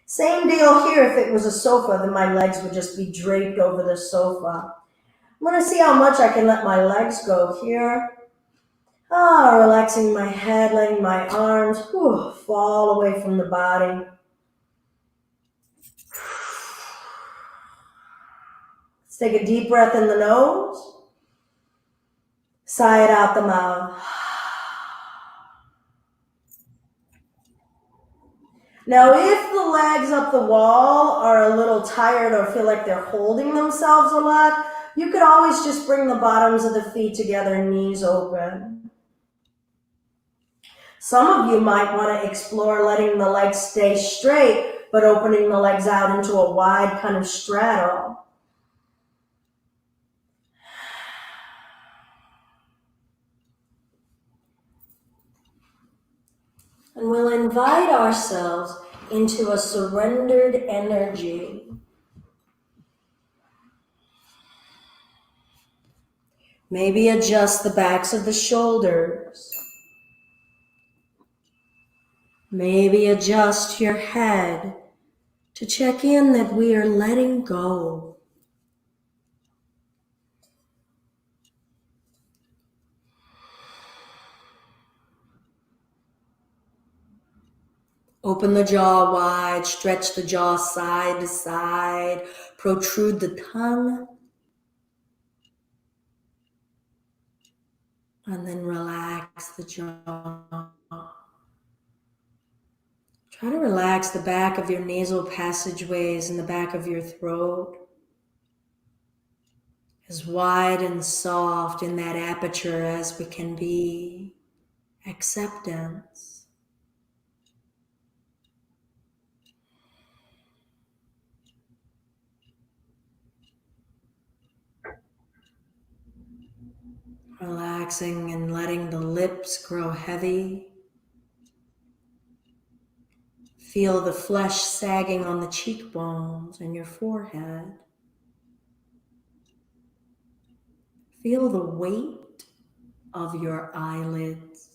Same deal here. If it was a sofa, then my legs would just be draped over the sofa. I'm going to see how much I can let my legs go here. Relaxing my head, letting my arms fall away from the body. Let's take a deep breath in the nose. Sigh it out the mouth. Now, if the legs up the wall are a little tired or feel like they're holding themselves a lot, you could always just bring the bottoms of the feet together, knees open. Some of you might want to explore letting the legs stay straight, but opening the legs out into a wide kind of straddle. And we'll invite ourselves into a surrendered energy. Maybe adjust the backs of the shoulders. Maybe adjust your head to check in that we are letting go. Open the jaw wide, stretch the jaw side to side, protrude the tongue, and then relax the jaw. Try to relax the back of your nasal passageways and the back of your throat. As wide and soft in that aperture as we can be. Acceptance. Relaxing and letting the lips grow heavy. Feel the flesh sagging on the cheekbones and your forehead. Feel the weight of your eyelids.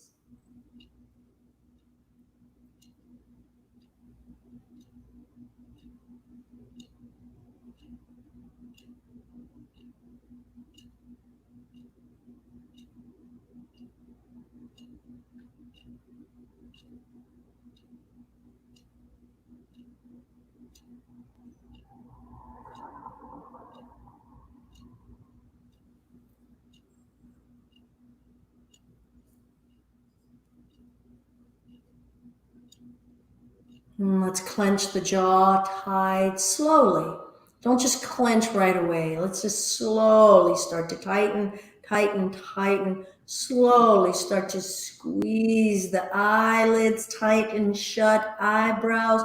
Let's clench the jaw tight slowly. Don't just clench right away. Let's just slowly start to tighten, tighten, tighten. Slowly start to squeeze the eyelids tight and shut, eyebrows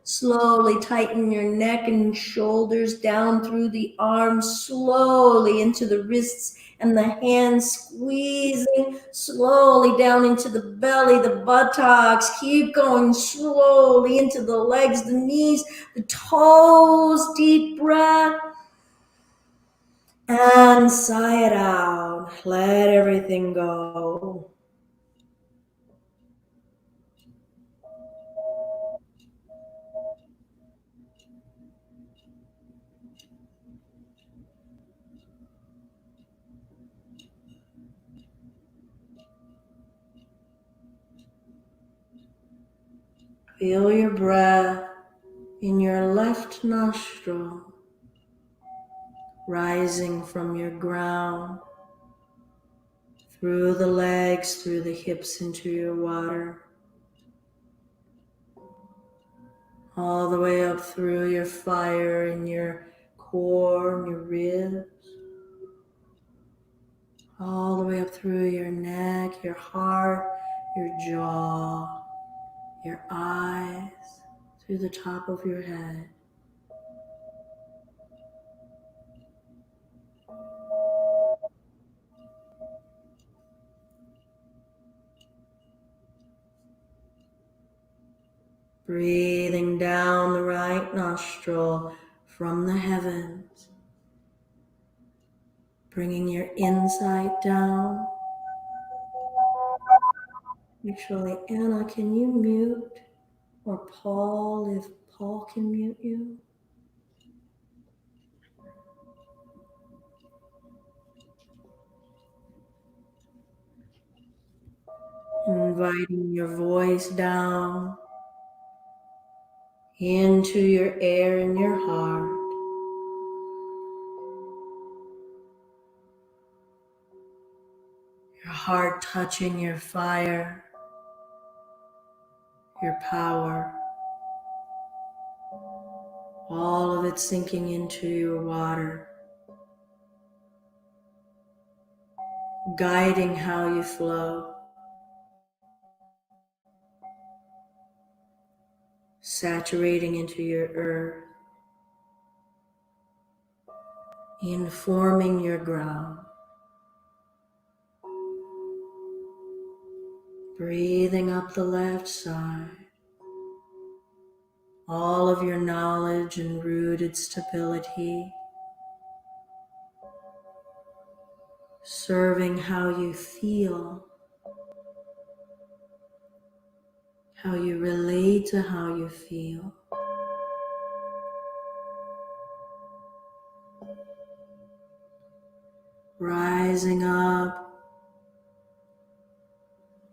slowly tighten your neck and shoulders down through the arms, slowly into the wrists and the hands, squeezing slowly down into the belly, the buttocks. Keep going slowly into the legs, the knees, the toes. Deep breath. And sigh it out. Let everything go. Feel your breath in your left nostril, rising from your ground, through the legs, through the hips into your water, all the way up through your fire in your core and your ribs, all the way up through your neck, your heart, your jaw, your eyes, through the top of your head. Breathing down the right nostril from the heavens, bringing your insight down. Actually, Anna, can you mute? Or Paul, if Paul can mute you. Inviting your voice down into your air in your heart. Your heart touching your fire, your power. All of it sinking into your water, guiding how you flow, saturating into your earth, informing your ground. Breathing up the left side, all of your knowledge and rooted stability, serving how you feel, how you relate to how you feel. Rising up,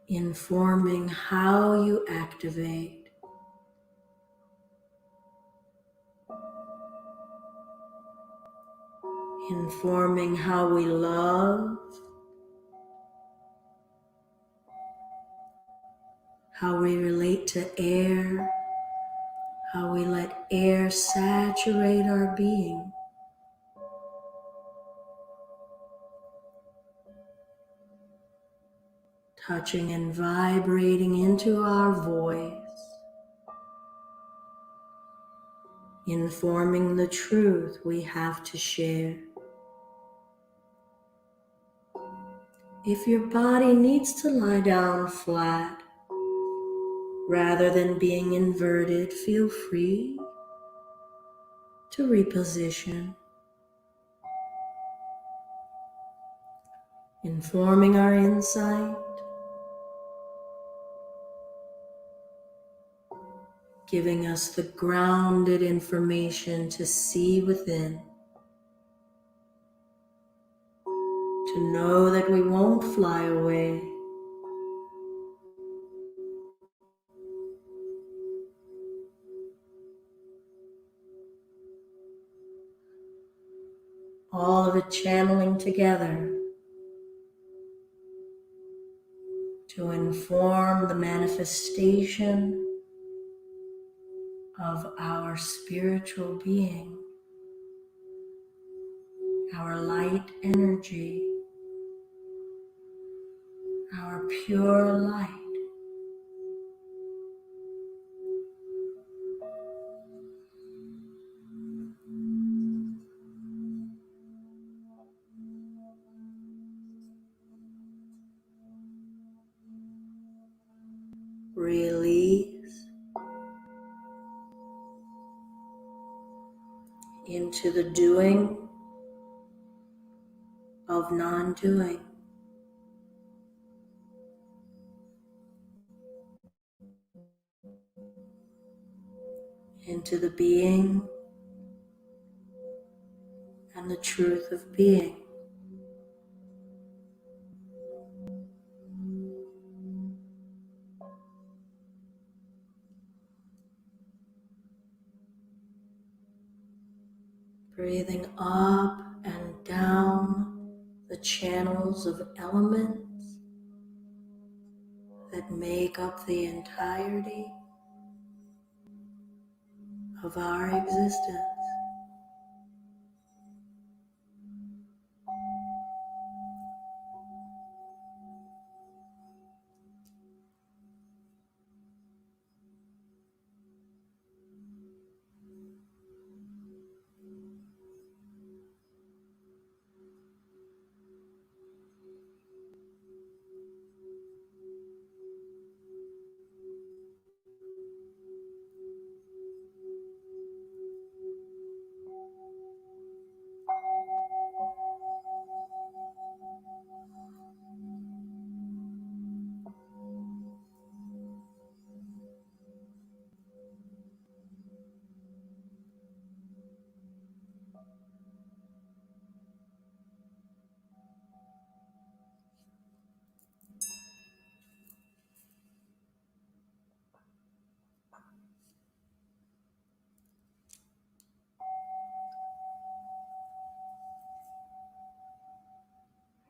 informing how you activate. Informing how we love, how we relate to air, how we let air saturate our being. Touching and vibrating into our voice, informing the truth we have to share. If your body needs to lie down flat, rather than being inverted, feel free to reposition. Informing our insight, giving us the grounded information to see within, to know that we won't fly away. All of it channeling together to inform the manifestation of our spiritual being, our light energy, our pure light. Release into the doing of non-doing, into the being and the truth of being. Breathing up and down the channels of elements that make up the entirety of our existence.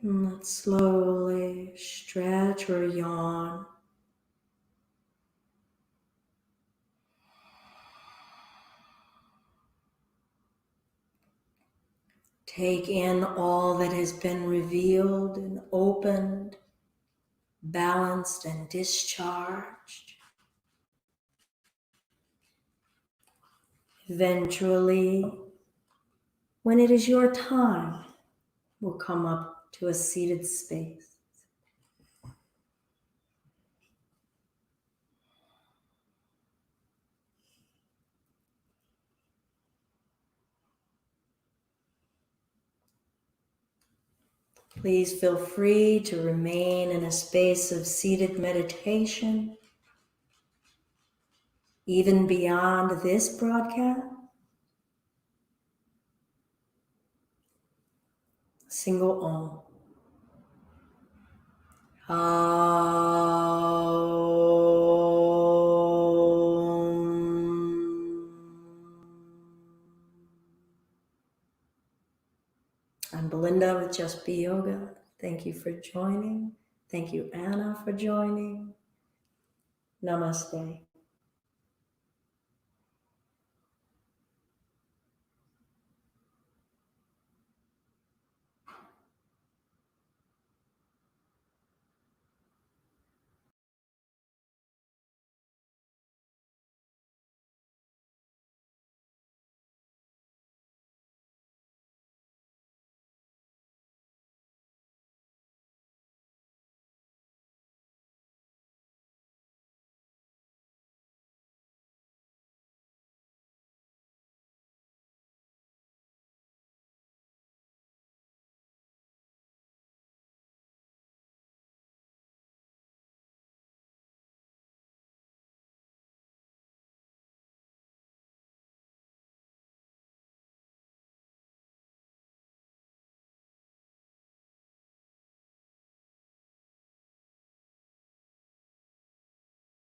And let's slowly stretch or yawn. Take in all that has been revealed and opened, balanced and discharged. Eventually, when it is your time, we'll come up to a seated space. Please feel free to remain in a space of seated meditation, even beyond this broadcast. Single Om. I'm Belinda with Just Be Yoga. Thank you for joining. Thank you, Anna, for joining. Namaste.